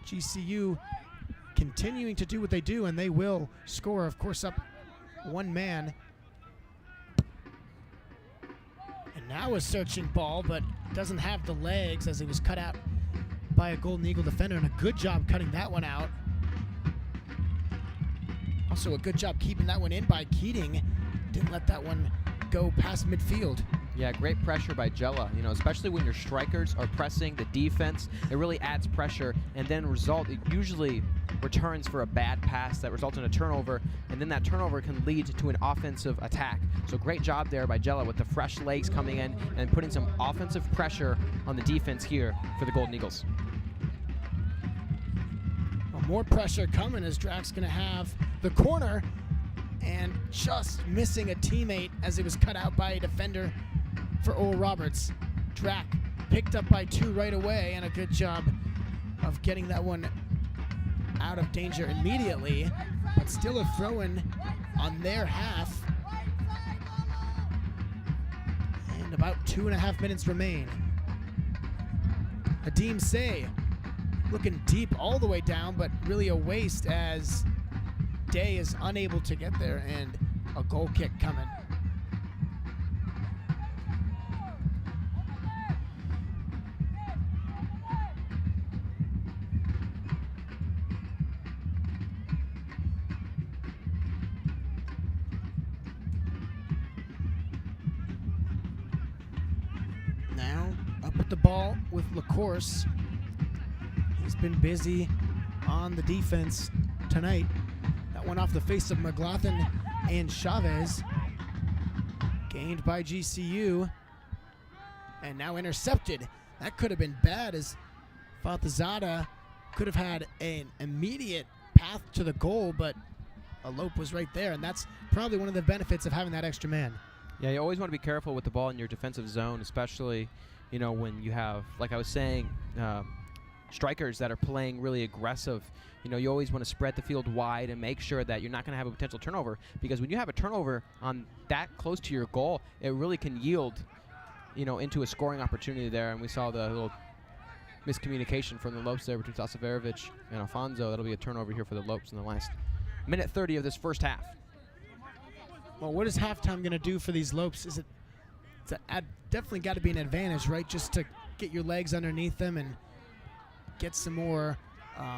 GCU continuing to do what they do, and they will score, of course, up one man. And now a searching ball, but doesn't have the legs as it was cut out by a Golden Eagle defender, and a good job cutting that one out. Also a good job keeping that one in by Keating. Didn't let that one go past midfield. Yeah, great pressure by Jella, especially when your strikers are pressing the defense. It really adds pressure, and then it usually returns for a bad pass that results in a turnover, and then that turnover can lead to an offensive attack. So great job there by Jella with the fresh legs coming in and putting some offensive pressure on the defense here for the Golden Eagles. Well, more pressure coming as Drack's going to have the corner, and just missing a teammate as it was cut out by a defender for Oral Roberts. Drack picked up by 2 right away, and a good job of getting that one out of danger immediately, but still a throw-in on their half. And about 2.5 minutes remain. Hadim Say looking deep all the way down, but really a waste as Day is unable to get there, and a goal kick coming. Now up with the ball with LaCourse. He's been busy on the defense tonight. That one off the face of McLaughlin and Chavez. Gained by GCU. And now intercepted. That could have been bad, as Faltazada could have had an immediate path to the goal, but Alope was right there, and that's probably one of the benefits of having that extra man. Yeah, you always want to be careful with the ball in your defensive zone, especially, when you have, like I was saying, strikers that are playing really aggressive. You always want to spread the field wide and make sure that you're not going to have a potential turnover, because when you have a turnover on that close to your goal, it really can yield, into a scoring opportunity there. And we saw the little miscommunication from the Lopes there between Sasaverovic and Alfonso. That'll be a turnover here for the Lopes in the last minute 30 of this first half. Well, what is halftime going to do for these Lopes? It's definitely got to be an advantage, right? Just to get your legs underneath them and get some more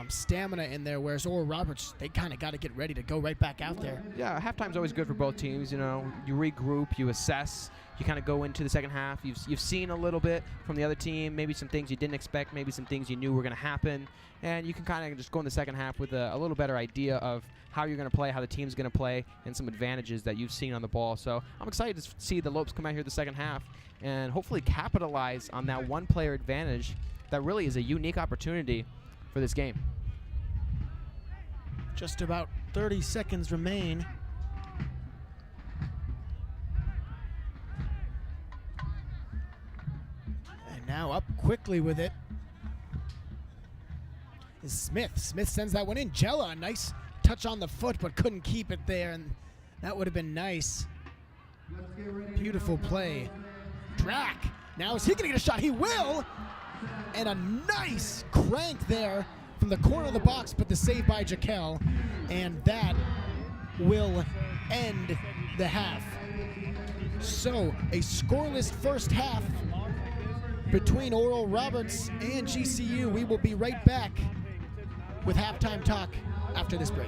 stamina in there, whereas Oral Roberts, they kind of got to get ready to go right back out there. Yeah, halftime's always good for both teams. You regroup, you assess, you kind of go into the second half. You've seen a little bit from the other team, maybe some things you didn't expect, maybe some things you knew were going to happen, and you can kind of just go in the second half with a little better idea of how you're going to play, how the team's going to play, and some advantages that you've seen on the ball. So I'm excited to see the Lopes come out here the second half and hopefully capitalize on that one-player advantage that really is a unique opportunity for this game. Just about 30 seconds remain. And now up quickly with it is Smith. Smith sends that one in. Jella, a nice touch on the foot, but couldn't keep it there, and that would have been nice. Beautiful play. Drack. Now is he going to get a shot? He will. And a nice crank there from the corner of the box, but the save by Jaquel, and that will end the half. So a scoreless first half between Oral Roberts and GCU. We will be right back with halftime talk after this break.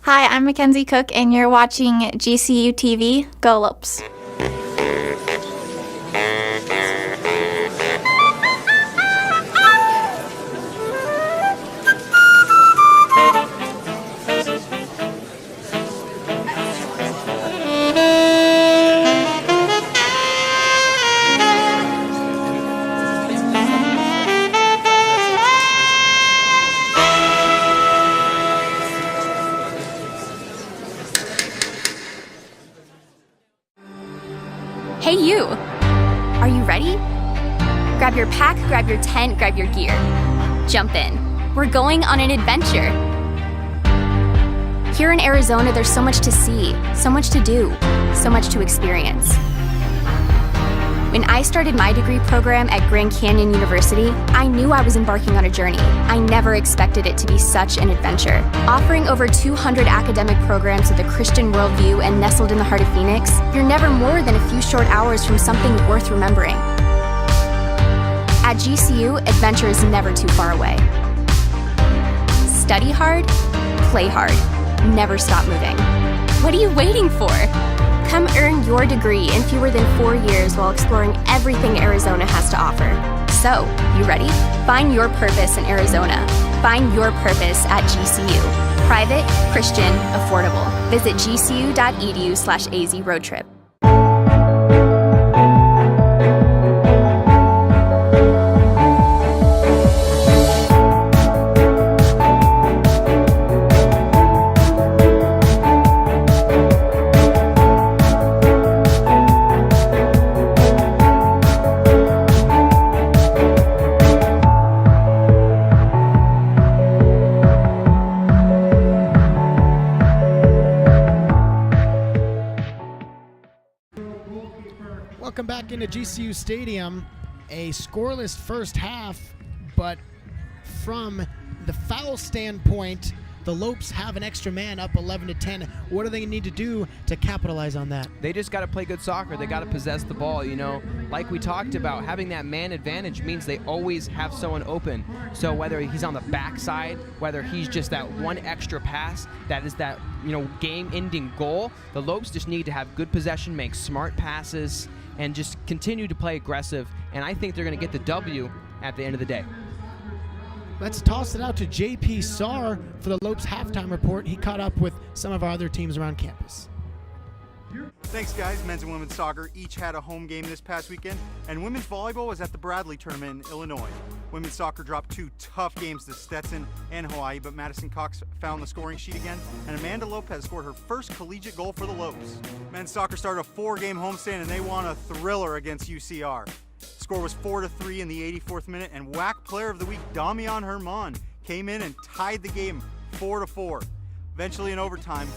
Hi, I'm Mackenzie Cook, and you're watching GCU TV. Go Lopes. Hey you! Are you ready? Grab your pack, grab your tent, grab your gear. Jump in. We're going on an adventure. Here in Arizona, there's so much to see, so much to do, so much to experience. When I started my degree program at Grand Canyon University, I knew I was embarking on a journey. I never expected it to be such an adventure. Offering over 200 academic programs with a Christian worldview and nestled in the heart of Phoenix, you're never more than a few short hours from something worth remembering. At GCU, adventure is never too far away. Study hard, play hard, never stop moving. What are you waiting for? Come earn your degree in fewer than 4 years while exploring everything Arizona has to offer. So, you ready? Find your purpose in Arizona. Find your purpose at GCU. Private, Christian, affordable. Visit gcu.edu/AZ road trip. Welcome back into GCU Stadium. A scoreless first half, but from the foul standpoint, the Lopes have an extra man up 11-10. What do they need to do to capitalize on that? They just got to play good soccer. They got to possess the ball. You know, like we talked about, having that man advantage means they always have someone open. So whether he's on the backside, whether he's just that one extra pass that is that, you know, game-ending goal, the Lopes just need to have good possession, make smart passes, and just continue to play aggressive. And I think they're going to get the W at the end of the day. Let's toss it out to JP Sarr for the Lopes halftime report. He caught up with some of our other teams around campus. Thanks, guys. Men's and women's soccer each had a home game this past weekend, and women's volleyball was at the Bradley tournament in Illinois. Women's soccer dropped 2 tough games to Stetson and Hawaii, but Madison Cox found the scoring sheet again, and Amanda Lopez scored her first collegiate goal for the Lopes. Men's soccer started a 4-game homestand, and they won a thriller against UCR. Score was 4-3 in the 84th minute, and WAC Player of the Week Damian Herman came in and tied the game 4-4. Eventually in overtime,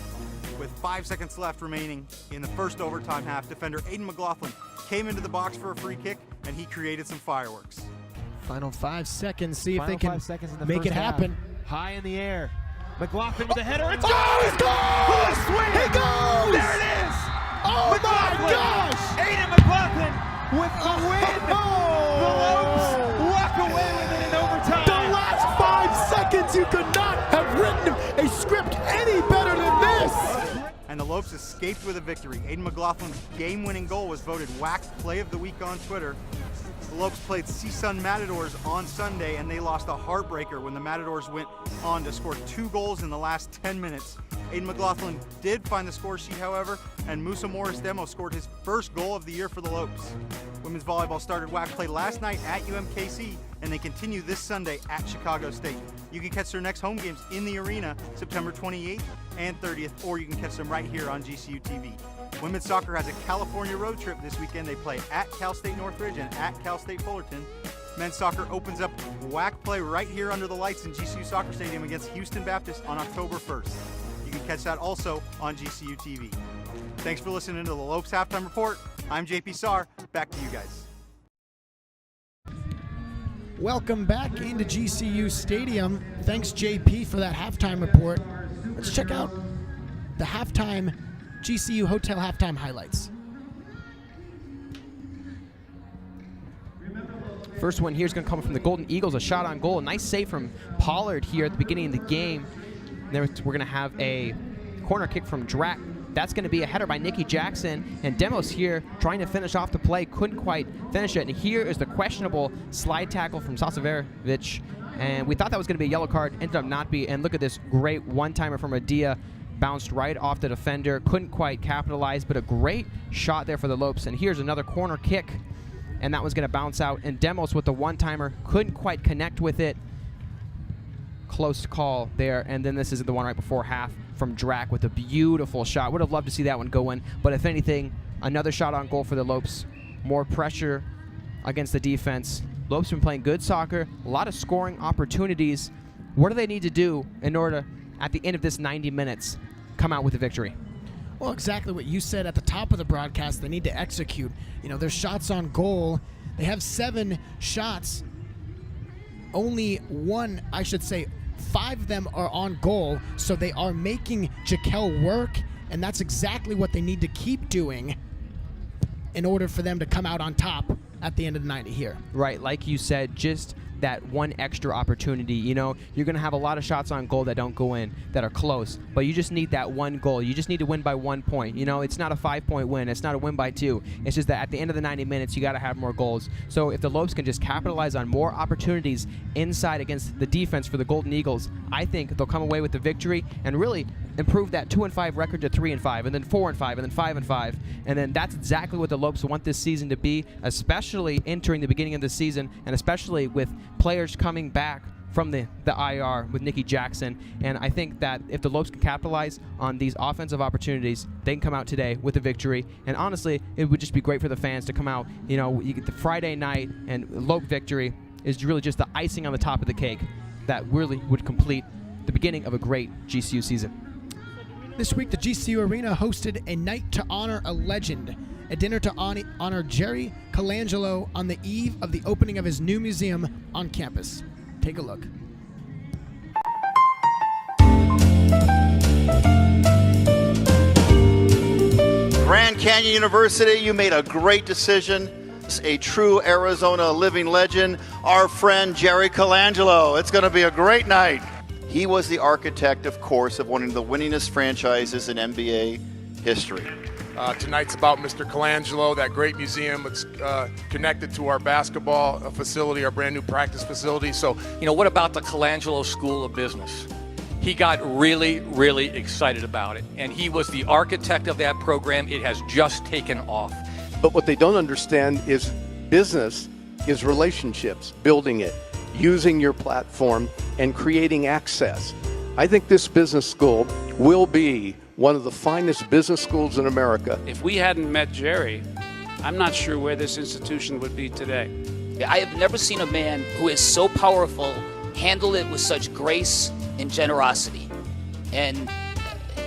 with 5 seconds left remaining in the first overtime half, defender Aiden McLaughlin came into the box for a free kick, and he created some fireworks. Final 5 seconds, see if Final they can 5 seconds in the make first it happen. half. High in the air. McLaughlin with the header. It's He goes! He goes! There it is! Oh McLaughlin! my gosh! Aiden McLaughlin with the win! The Lopes walk away with it in overtime. The last 5 seconds, you could not have written a script any better than this! And the Lopes escaped with a victory. Aiden McLaughlin's game-winning goal was voted WAC Play of the Week on Twitter. The Lopes played CSUN Matadors on Sunday, and they lost a heartbreaker when the Matadors went on to score 2 goals in the last 10 minutes. Aiden McLaughlin did find the score sheet, however, and Musa Morris Demo scored his first goal of the year for the Lopes. Women's volleyball started WAC play last night at UMKC, and they continue this Sunday at Chicago State. You can catch their next home games in the arena September 28th and 30th, or you can catch them right here on GCU TV. Women's soccer has a California road trip this weekend. They play at Cal State Northridge and at Cal State Fullerton. Men's soccer opens up WAC play right here under the lights in GCU Soccer Stadium against Houston Baptist on October 1st. You can catch that also on GCU TV. Thanks for listening to the Lopes Halftime Report. I'm JP Sarr. Back to you guys. Welcome back into GCU Stadium. Thanks, JP, for that halftime report. Let's check out the halftime GCU Hotel halftime highlights. First one here is going to come from the Golden Eagles, a shot on goal. A nice save from Pollard here at the beginning of the game. And then we're going to have a corner kick from Drac. That's going to be a header by Nicky Jackson. And Demos here trying to finish off the play. Couldn't quite finish it. And here is the questionable slide tackle from Sasaverovic. And we thought that was going to be a yellow card. Ended up not be. And look at this great one-timer from Adia. Bounced right off the defender. Couldn't quite capitalize, but a great shot there for the Lopes. And here's another corner kick. And that was going to bounce out. And Demos with the one-timer couldn't quite connect with it. Close call there. And then this is the one right before half from Drac with a beautiful shot. Would have loved to see that one go in. But if anything, another shot on goal for the Lopes. More pressure against the defense. Lopes been playing good soccer. A lot of scoring opportunities. What do they need to do in order to, at the end of this 90 minutes, come out with a victory? Well, exactly what you said at the top of the broadcast. They need to execute. You know, their shots on goal. They have 7 shots. Only 5 of them are on goal. So they are making Jaquel work, and that's exactly what they need to keep doing in order for them to come out on top at the end of the 90 here. Right, like you said, just that one extra opportunity. You know, you're going to have a lot of shots on goal that don't go in, that are close, but you just need that one goal. You just need to win by 1 point. You know, it's not a 5-point win. It's not a win by 2. It's just that at the end of the 90 minutes, you got to have more goals. So if the Lopes can just capitalize on more opportunities inside against the defense for the Golden Eagles, I think they'll come away with the victory and really improve that 2-5 record to 3-5, and then 4-5, and then 5-5. And then that's exactly what the Lopes want this season to be, especially entering the beginning of the season, and especially with players coming back from the IR with Nicky Jackson. And I think that if the Lopes can capitalize on these offensive opportunities, they can come out today with a victory. And honestly, it would just be great for the fans to come out. You know, you get the Friday night, and Lope victory is really just the icing on the top of the cake that really would complete the beginning of a great GCU season. This week, the GCU Arena hosted a night to honor a legend, a dinner to honor Jerry Colangelo on the eve of the opening of his new museum on campus. Take a look. Grand Canyon University, you made a great decision. A true Arizona living legend, our friend Jerry Colangelo. It's going to be a great night. He was the architect, of course, of one of the winningest franchises in NBA history. Tonight's about Mr. Colangelo, that great museum. It's connected to our basketball facility, our brand new practice facility. So, you know, what about the Colangelo School of Business? He got really, really excited about it. And he was the architect of that program. It has just taken off. But what they don't understand is business is relationships, building it, using your platform, and creating access. I think this business school will be one of the finest business schools in America. If we hadn't met Jerry, I'm not sure where this institution would be today. I have never seen a man who is so powerful handle it with such grace and generosity. And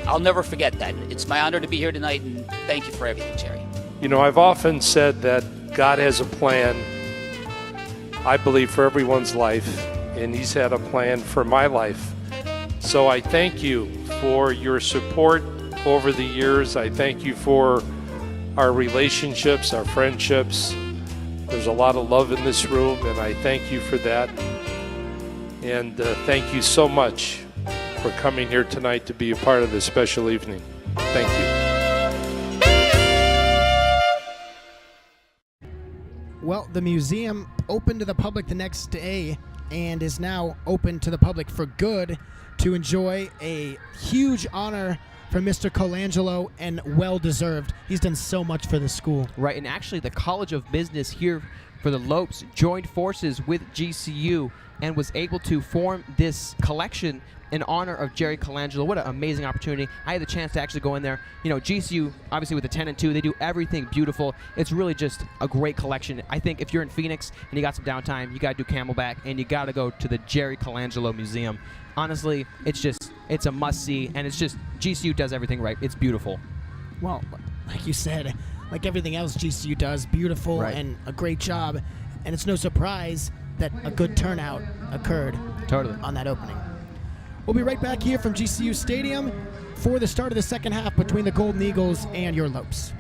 I'll never forget that. It's my honor to be here tonight, and thank you for everything, Jerry. You know, I've often said that God has a plan, I believe, for everyone's life, and He's had a plan for my life. So I thank you for your support over the years. I thank you for our relationships, our friendships. There's a lot of love in this room, and I thank you for that. And thank you so much for coming here tonight to be a part of this special evening. Thank you. Well, the museum opened to the public the next day and is now open to the public for good to enjoy a huge honor for Mr. Colangelo, and well-deserved. He's done so much for the school. Right, and actually the College of Business here for the Lopes joined forces with GCU and was able to form this collection in honor of Jerry Colangelo. What an amazing opportunity. I had the chance to actually go in there. You know, GCU, obviously with the 10-2, they do everything beautiful. It's really just a great collection. I think if you're in Phoenix and you got some downtime, you got to do Camelback, and you got to go to the Jerry Colangelo Museum. Honestly, it's a must-see, and it's just, GCU does everything right. It's beautiful. Well, like you said, like everything else GCU does, beautiful and a great job. And it's no surprise that a good turnout occurred on that opening. We'll be right back here from GCU Stadium for the start of the second half between the Golden Eagles and your Lopes.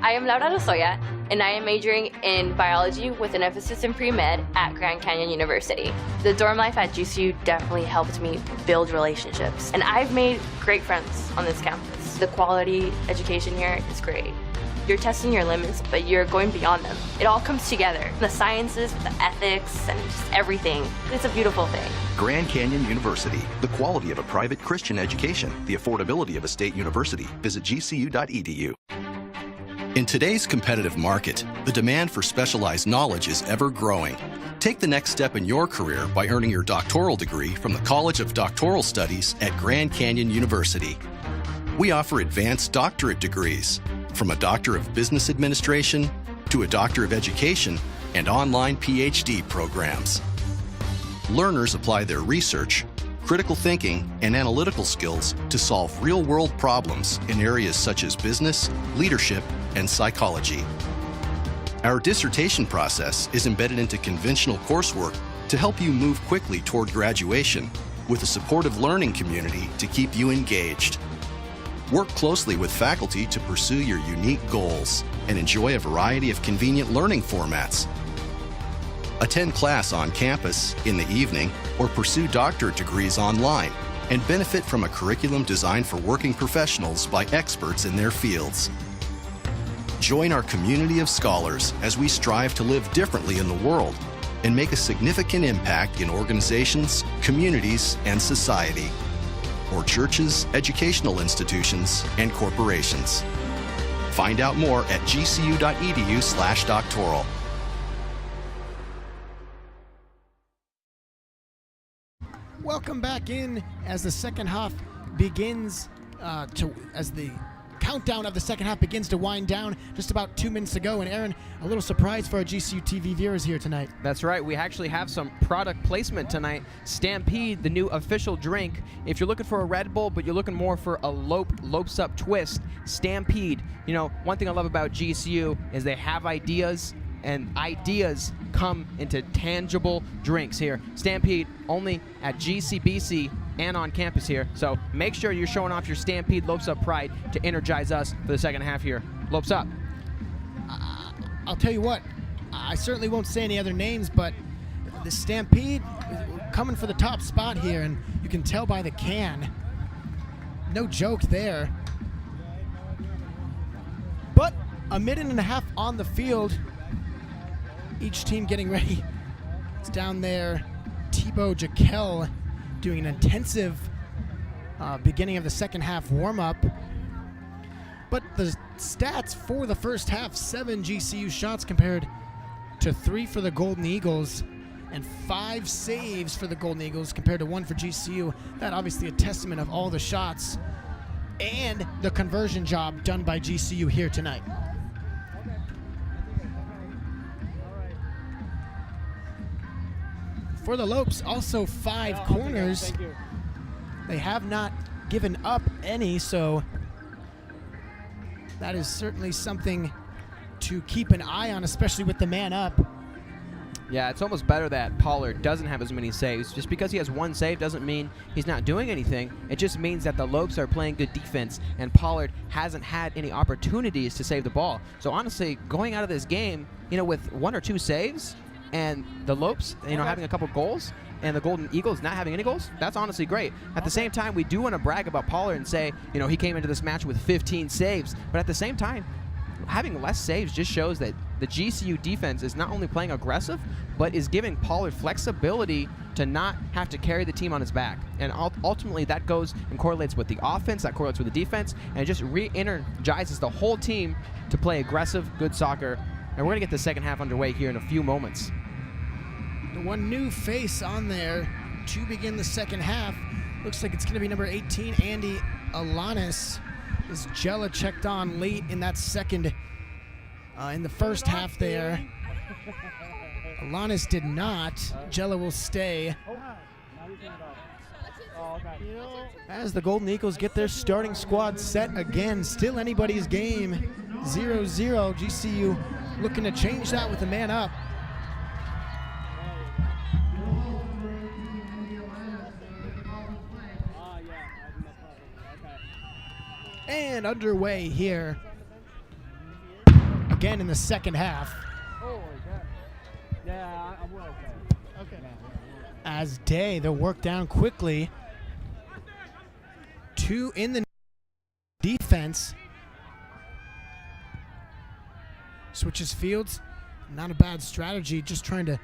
I am Laura Lozoya, and I am majoring in biology with an emphasis in pre-med at Grand Canyon University. The dorm life at GCU definitely helped me build relationships, and I've made great friends on this campus. The quality education here is great. You're testing your limits, but you're going beyond them. It all comes together. The sciences, the ethics, and just everything. It's a beautiful thing. Grand Canyon University, the quality of a private Christian education, the affordability of a state university. Visit gcu.edu. In today's competitive market, the demand for specialized knowledge is ever growing. Take the next step in your career by earning your doctoral degree from the College of Doctoral Studies at Grand Canyon University. We offer advanced doctorate degrees, from a Doctor of Business Administration to a Doctor of Education and online PhD programs. Learners apply their research, critical thinking, and analytical skills to solve real-world problems in areas such as business, leadership, and psychology. Our dissertation process is embedded into conventional coursework to help you move quickly toward graduation, with a supportive learning community to keep you engaged. Work closely with faculty to pursue your unique goals and enjoy a variety of convenient learning formats. Attend class on campus in the evening or pursue doctorate degrees online and benefit from a curriculum designed for working professionals by experts in their fields. Join our community of scholars as we strive to live differently in the world and make a significant impact in organizations, communities, and society, or churches, educational institutions, and corporations. Find out more at gcu.edu/doctoral. Welcome back in as the second half begins as the countdown of the second half begins to wind down. Just about 2 minutes to go. And Aaron, a little surprise for our GCU TV viewers here tonight. That's right. We actually have some product placement tonight. Stampede, the new official drink. If you're looking for a Red Bull, but you're looking more for a Lopes Up twist, Stampede. You know, one thing I love about GCU is they have ideas, and ideas come into tangible drinks here. Stampede only at GCBC and on campus here. So make sure you're showing off your Stampede Lopes Up pride to energize us for the second half here. Lopes Up. I'll tell you what, I certainly won't say any other names, but the Stampede coming for the top spot here, and you can tell by the can. No joke there. But a minute and a half on the field. Each team getting ready. It's down there. Thibaut Jekyll doing an intensive beginning of the second half warm-up. But the stats for the first half, 7 GCU shots compared to 3 for the Golden Eagles, and 5 saves for the Golden Eagles compared to 1 for GCU. That obviously a testament of all the shots and the conversion job done by GCU here tonight. For the Lopes, also 5 corners. They have not given up any, so that is certainly something to keep an eye on, especially with the man up. Yeah, it's almost better that Pollard doesn't have as many saves. Just because he has 1 save doesn't mean he's not doing anything. It just means that the Lopes are playing good defense, and Pollard hasn't had any opportunities to save the ball. So honestly, going out of this game, you know, with 1 or 2 saves, and the Lopes, you know, having a couple goals, and the Golden Eagles not having any goals, that's honestly great. At the same time, we do want to brag about Pollard and say, you know, he came into this match with 15 saves, but at the same time, having less saves just shows that the GCU defense is not only playing aggressive, but is giving Pollard flexibility to not have to carry the team on his back. And ultimately, that goes and correlates with the offense, that correlates with the defense, and it just re-energizes the whole team to play aggressive, good soccer. And we're going to get the second half underway here in a few moments. The one new face on there to begin the second half. Looks like it's going to be number 18, Andy Alanis. As Jella checked on late in that second, in the first half there. Alanis did not. Jella will stay. As the Golden Eagles get their starting squad set again. Still anybody's game. 0-0. GCU looking to change that with a man up. And underway here. again in the second half. Oh, yeah, I'm well. Okay. As Day, they'll work down quickly. 2 in the defense. Switches fields. Not a bad strategy, just trying to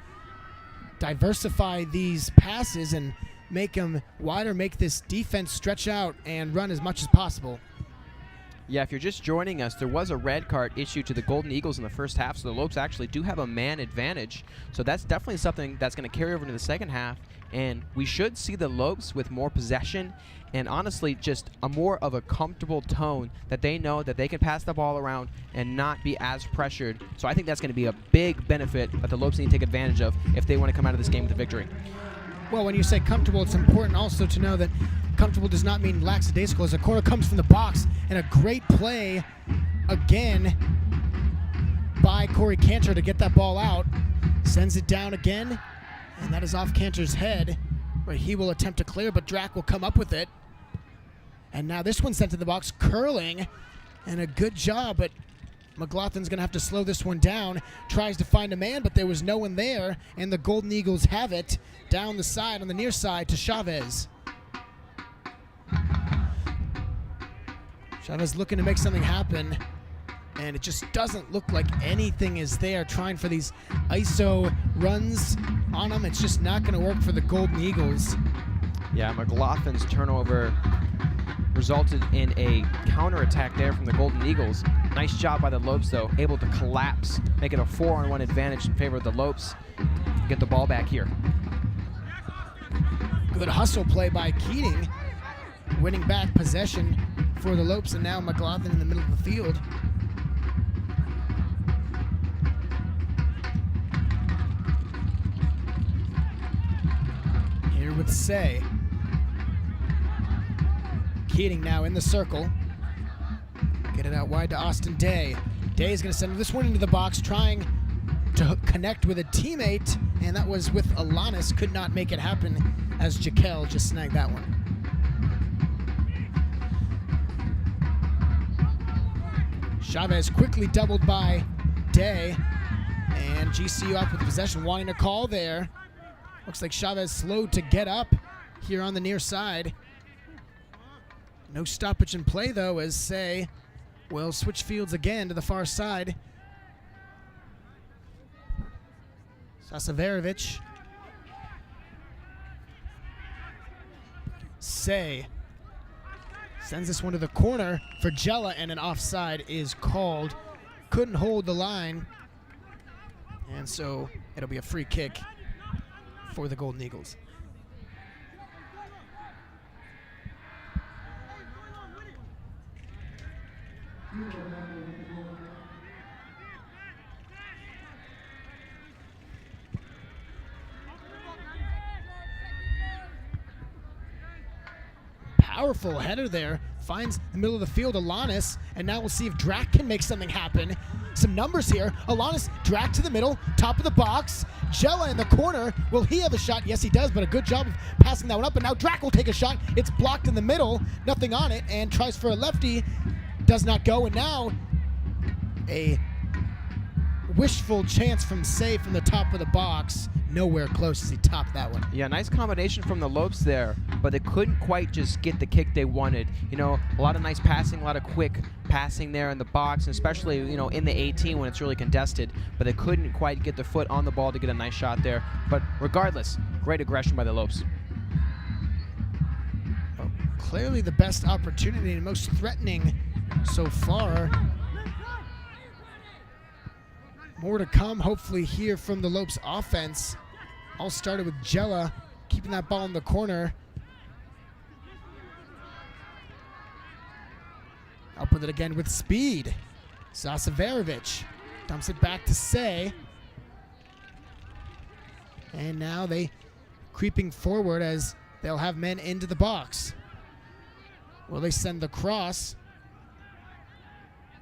diversify these passes and make them wider, make this defense stretch out and run as much as possible. Yeah, if you're just joining us, there was a red card issued to the Golden Eagles in the first half, so the Lopes actually do have a man advantage. So that's definitely something that's going to carry over into the second half, and we should see the Lopes with more possession and honestly just a more of a comfortable tone that they know that they can pass the ball around and not be as pressured. So I think that's going to be a big benefit that the Lopes need to take advantage of if they want to come out of this game with a victory. Well, when you say comfortable, it's important also to know that comfortable does not mean lackadaisical, as a corner comes from the box, and a great play again by Corey Cantor to get that ball out. Sends it down again, and that is off Cantor's head, where he will attempt to clear, but Drac will come up with it. And now this one's sent to the box, curling, and a good job, but McLaughlin's going to have to slow this one down. Tries to find a man, but there was no one there, and the Golden Eagles have it down the side, on the near side, to Chavez. Chavez looking to make something happen, and it just doesn't look like anything is there. Trying for these ISO runs on him. It's just not going to work for the Golden Eagles. Yeah, McLaughlin's turnover resulted in a counterattack there from the Golden Eagles. Nice job by the Lopes, though, able to collapse, make it a 4-on-1 advantage in favor of the Lopes. Get the ball back here. Good hustle play by Keating, winning back possession for the Lopes, and now McLaughlin in the middle of the field. Here with Say. Keating now in the circle. Get it out wide to Austin Day. Day is going to send this one into the box, trying to connect with a teammate, and that was with Alanis. Could not make it happen as Jaquel just snagged that one. Chavez quickly doubled by Day, and GCU up with the possession, wanting to call there. Looks like Chavez slowed to get up here on the near side. No stoppage in play, though, as Say will switch fields again to the far side. Sasaverovic. Say sends this one to the corner for Jella, and an offside is called. Couldn't hold the line, and so it'll be a free kick for the Golden Eagles. Powerful header there. Finds the middle of the field, Alanis, and now we'll see if Drac can make something happen. Some numbers here. Alanis, Drac to the middle, top of the box. Jella in the corner. Will he have a shot? Yes, he does, but a good job of passing that one up. And now Drac will take a shot. It's blocked in the middle, nothing on it, and tries for a lefty. Does not go, and now a wishful chance from Say from the top of the box. Nowhere close as he topped that one. Yeah, nice combination from the Lopes there, but they couldn't quite just get the kick they wanted. You know, a lot of nice passing, a lot of quick passing there in the box, especially, you know, in the 18 when it's really contested, but they couldn't quite get the foot on the ball to get a nice shot there. But regardless, great aggression by the Lopes. Oh, clearly the best opportunity and most threatening so far. More to come, hopefully, here from the Lopes offense. All started with Jella keeping that ball in the corner. Up with it again with speed. Sasaverovic dumps it back to Say. And now they creeping forward as they'll have men into the box. Will they send the cross?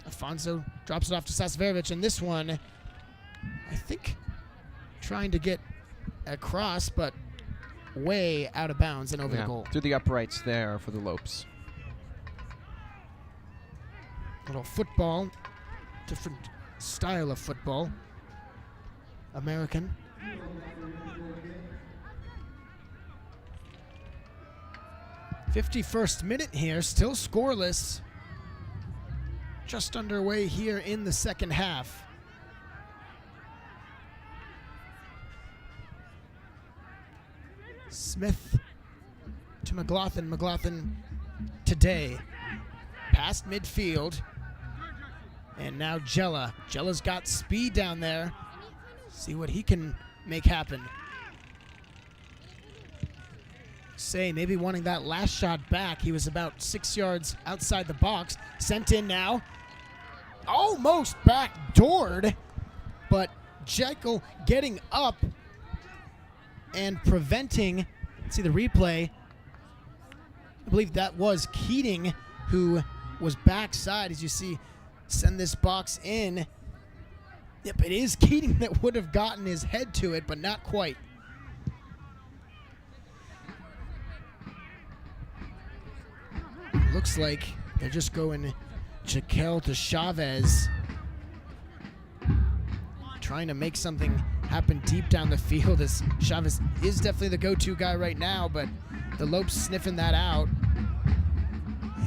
Afonso drops it off to Sasaverovic, and this one, I think, trying to get across, but way out of bounds and over the goal. Through the uprights there for the Lopes. Little football, different style of football. American. '51st minute here, still scoreless. Just underway here in the second half. Smith to McLaughlin. McLaughlin today. Past midfield. And now Jella. Jella's got speed down there. See what he can make happen. Say maybe wanting that last shot back. He was about 6 yards outside the box. Sent in now. Almost backdoored. But Jekyll getting up and preventing. See the replay. I believe that was Keating who was backside, as you see, send this box in. Yep, it is Keating that would have gotten his head to it, but not quite. Looks like they're just going Jekyll to Chavez. Trying to make something happen deep down the field, as Chavez is definitely the go-to guy right now, but the Lopes sniffing that out.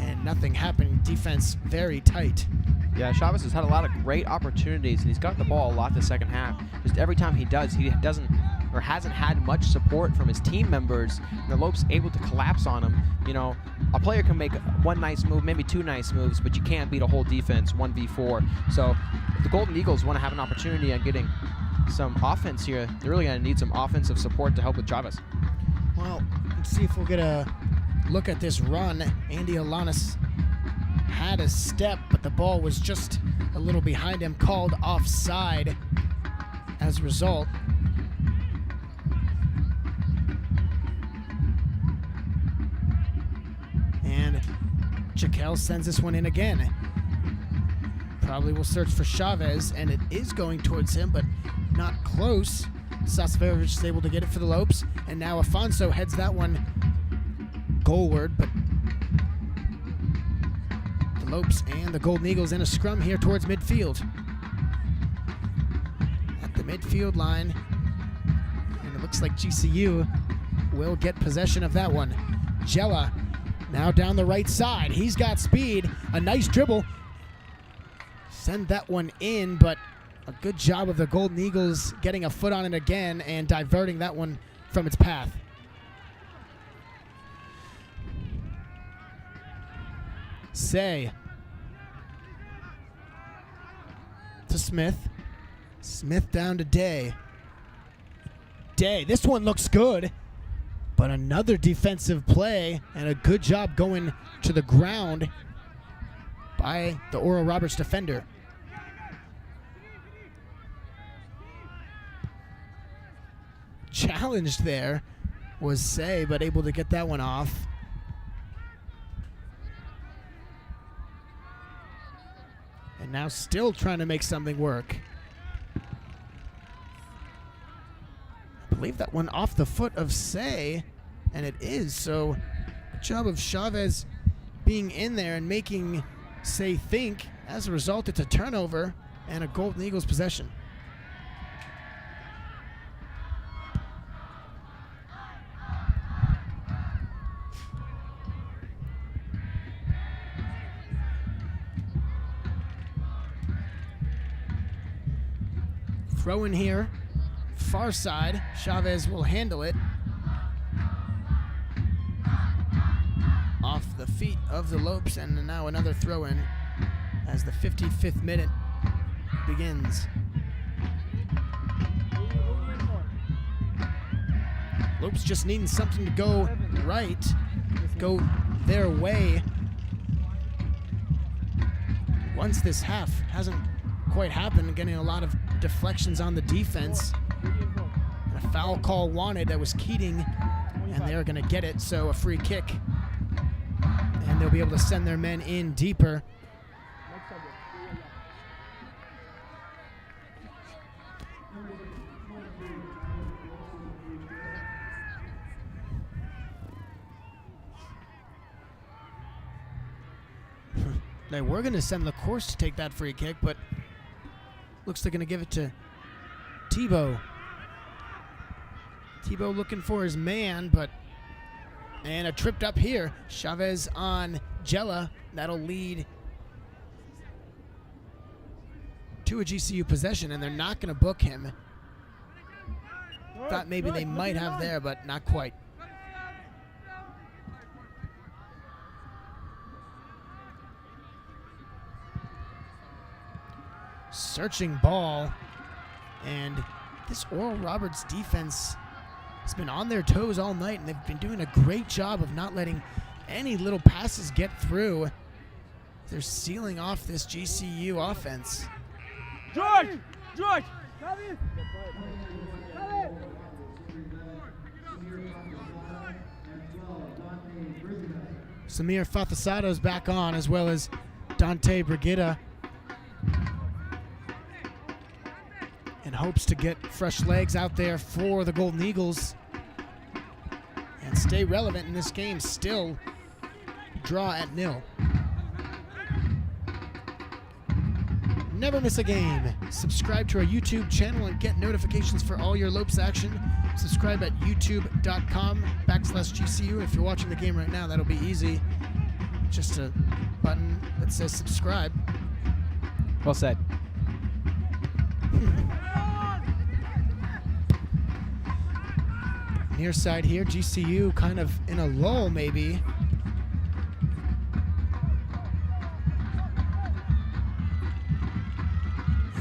And nothing happening. Defense very tight. Yeah, Chavez has had a lot of great opportunities, and he's got the ball a lot the second half. Just every time he does, he doesn't or hasn't had much support from his team members. And the Lopes able to collapse on him. You know, a player can make one nice move, maybe two nice moves, but you can't beat a whole defense 1v4. So if the Golden Eagles want to have an opportunity on getting some offense here, they're really going to need some offensive support to help with Chavez. Well, let's see if we'll get a look at this run. Andy Alanis had a step, but the ball was just a little behind him, called offside as a result. And Jekyll sends this one in again. Probably will search for Chavez, and it is going towards him, but not close. Sasverovich is able to get it for the Lopes, and now Afonso heads that one goalward, but the Lopes and the Golden Eagles in a scrum here towards midfield. At the midfield line, and it looks like GCU will get possession of that one. Jella now down the right side. He's got speed, a nice dribble. Send that one in, but a good job of the Golden Eagles getting a foot on it again and diverting that one from its path. Say to Smith. Smith down to Day. Day, this one looks good, but another defensive play and a good job going to the ground by the Oral Roberts defender. Challenged there was Say, but able to get that one off. And now still trying to make something work. I believe that one off the foot of Say, and it is. So good job of Chavez being in there and making Say think. As a result, it's a turnover and a Golden Eagles possession. Throw in here, far side. Chavez will handle it. Off the feet of the Lopes, and now another throw in as the 55th minute begins. Lopes just needing something to go right, go their way. Once this half hasn't quite happened, getting a lot of deflections on the defense. And a foul call wanted. That was Keating, and they're going to get it, so a free kick. And they'll be able to send their men in deeper. They were going to send LaCourse to take that free kick, but Looks like they're going to give it to Tebow. Tebow looking for his man, and a tripped up here. Chavez on Jella. That'll lead to a GCU possession, and they're not going to book him. Thought maybe they might have there, but not quite. Searching ball, and this Oral Roberts defense has been on their toes all night, and they've been doing a great job of not letting any little passes get through. They're sealing off this GCU offense. George! Samir Fathasado's back on, as well as Dante Brigida. And hopes to get fresh legs out there for the Golden Eagles and stay relevant in this game. Still draw at 0. Never miss a game. Subscribe to our YouTube channel and get notifications for all your Lopes action. Subscribe at youtube.com/GCU. If you're watching the game right now, that'll be easy. Just a button that says subscribe. Well said. Near side here, GCU kind of in a lull maybe.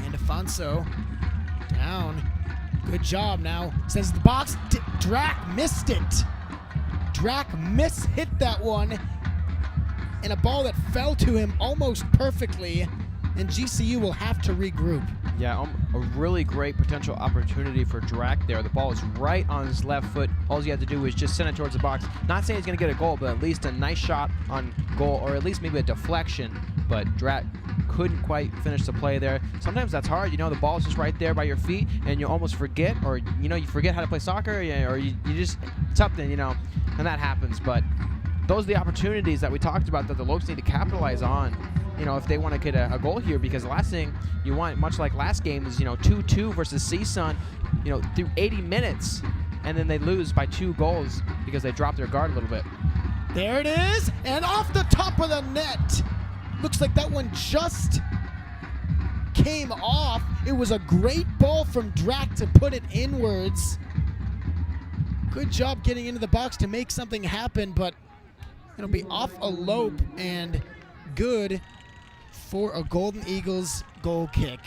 And Afonso down. Good job now. Says the box. Drac missed it. Drac hit that one. And a ball that fell to him almost perfectly. And GCU will have to regroup. Yeah, a really great potential opportunity for Drac there. The ball is right on his left foot. All he had to do is just send it towards the box. Not saying he's going to get a goal, but at least a nice shot on goal, or at least maybe a deflection. But Drac couldn't quite finish the play there. Sometimes that's hard. You know, the ball's just right there by your feet, and you almost forget, or, you know, you forget how to play soccer, or you just something, you know, and that happens. But those are the opportunities that we talked about that the Lopes need to capitalize on, you know, if they want to get a goal here, because the last thing you want, much like last game, is, you know, 2-2 versus CSUN, you know, through 80 minutes, and then they lose by 2 goals because they dropped their guard a little bit. There it is, and off the top of the net. Looks like that one just came off. It was a great ball from Drac to put it inwards. Good job getting into the box to make something happen, but it'll be off a lope and good for a Golden Eagles goal kick.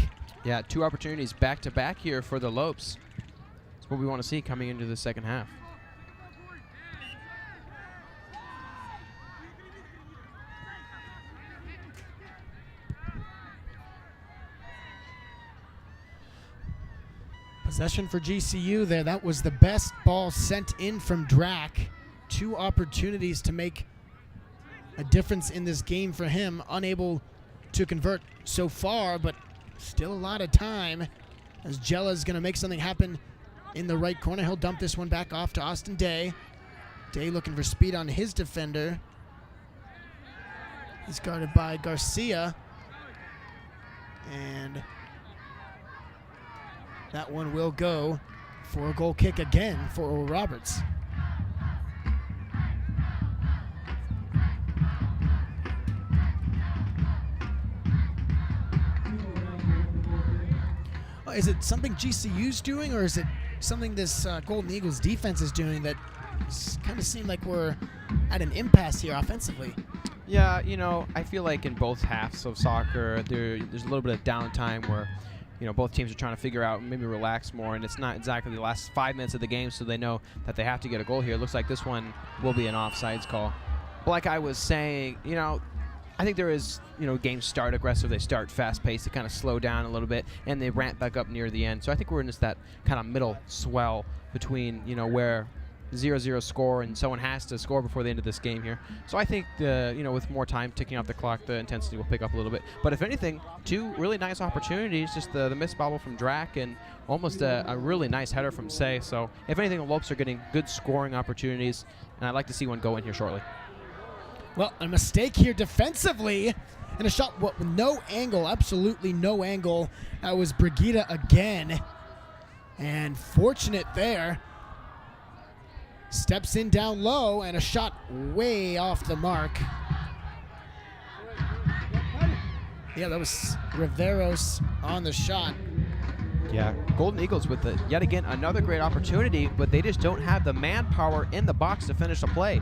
Yeah, 2 opportunities back-to-back here for the Lopes. That's what we want to see coming into the second half. Possession for GCU there. That was the best ball sent in from Drac. 2 opportunities to make a difference in this game for him. Unable to convert so far, but still a lot of time, as Jella's going to make something happen in the right corner. He'll dump this one back off to Austin Day. Day looking for speed on his defender. He's guarded by Garcia. And that one will go for a goal kick again for Oral Roberts. Is it something GCU's doing, or is it something this Golden Eagles defense is doing that kind of seemed like we're at an impasse here offensively? Yeah, you know, I feel like in both halves of soccer, there's a little bit of downtime where, you know, both teams are trying to figure out, maybe relax more, and it's not exactly the last 5 minutes of the game, so they know that they have to get a goal here. It looks like this one will be an offsides call. But like I was saying, you know, I think there is, you know, games start aggressive, they start fast-paced, they kind of slow down a little bit, and they ramp back up near the end. So I think we're in just that kind of middle swell between, you know, where 0-0 score and someone has to score before the end of this game here. So I think, you know, with more time ticking off the clock, the intensity will pick up a little bit. But if anything, 2 really nice opportunities, just the missed bobble from Drac and almost a really nice header from Say. So if anything, the Lopes are getting good scoring opportunities, and I'd like to see one go in here shortly. Well, a mistake here defensively, And a shot with no angle, absolutely no angle. That was Brigida again. And fortunate there. Steps in down low, and a shot way off the mark. Yeah, that was Riveros on the shot. Yeah, Golden Eagles with yet again another great opportunity, but they just don't have the manpower in the box to finish the play.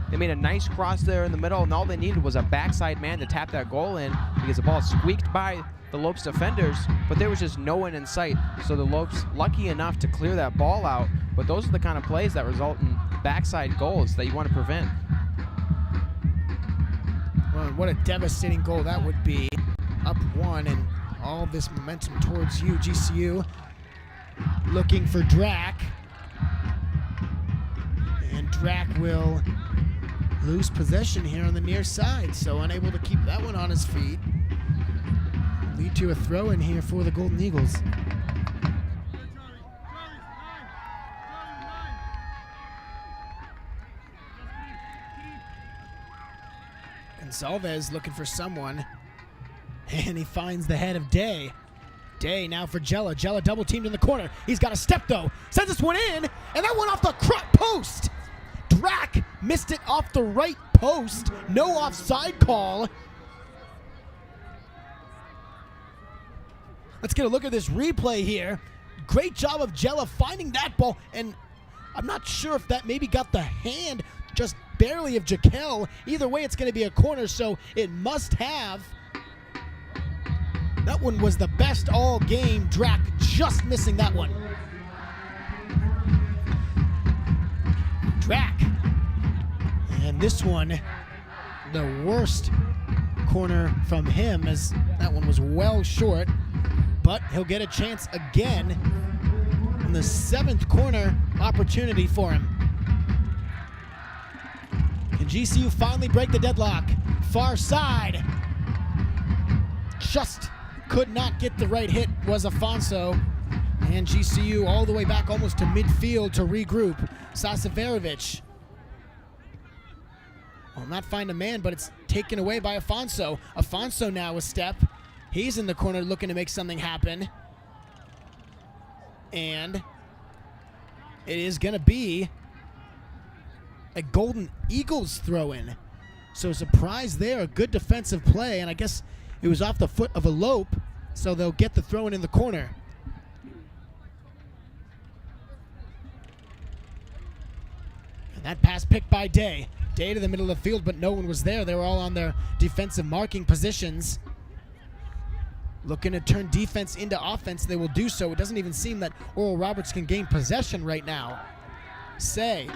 They made a nice cross there in the middle, and all they needed was a backside man to tap that goal in because the ball squeaked by the Lopes defenders, but there was just no one in sight. So the Lopes lucky enough to clear that ball out, but those are the kind of plays that result in backside goals that you want to prevent. Well, what a devastating goal that would be. Up 1 and all this momentum towards you. GCU looking for Drac. And Drac will lose possession here on the near side, so unable to keep that one on his feet. Lead to a throw in here for the Golden Eagles. Gonsalves looking for someone, and he finds the head of Day. Day now for Jella. Jella double teamed in the corner. He's got a step though. Sends this one in, and that one off the post. Drac missed it off the right post. No offside call. Let's get a look at this replay here. Great job of Jella finding that ball, and I'm not sure if that maybe got the hand just barely of Jaquel. Either way, it's going to be a corner, so it must have. That one was the best all game. Drac just missing that one. Drac. And this one, the worst corner from him, as that one was well short. But he'll get a chance again on the 7th corner opportunity for him. Can GCU finally break the deadlock? Far side. Just could not get the right hit was Afonso. And GCU all the way back almost to midfield to regroup. Sasaverovic will not find a man, but it's taken away by Afonso. Afonso now a step. He's in the corner looking to make something happen. And it is going to be a Golden Eagles throw-in. So a surprise there, a good defensive play, and I guess it was off the foot of a Lope, so they'll get the throw-in in the corner. And that pass picked by Day. Day to the middle of the field, but no one was there. They were all on their defensive marking positions. Looking to turn defense into offense, they will do so. It doesn't even seem that Oral Roberts can gain possession right now. Say.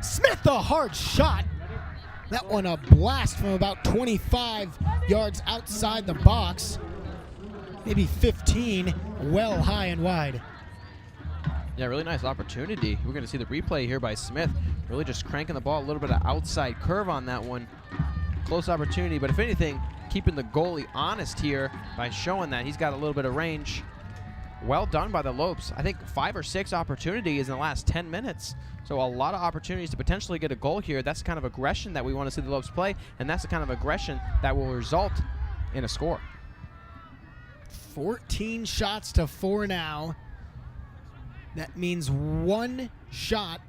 Smith, a hard shot. That one a blast from about 25 yards outside the box. Maybe 15, well high and wide. Yeah, really nice opportunity. We're going to see the replay here by Smith. Really just cranking the ball, a little bit of outside curve on that one. Close opportunity, but if anything, keeping the goalie honest here by showing that he's got a little bit of range. Well done by the Lopes. I think 5 or 6 opportunities in the last 10 minutes. So a lot of opportunities to potentially get a goal here. That's the kind of aggression that we want to see the Lopes play, and that's the kind of aggression that will result in a score. 14 shots to 4 now. That means 1 shot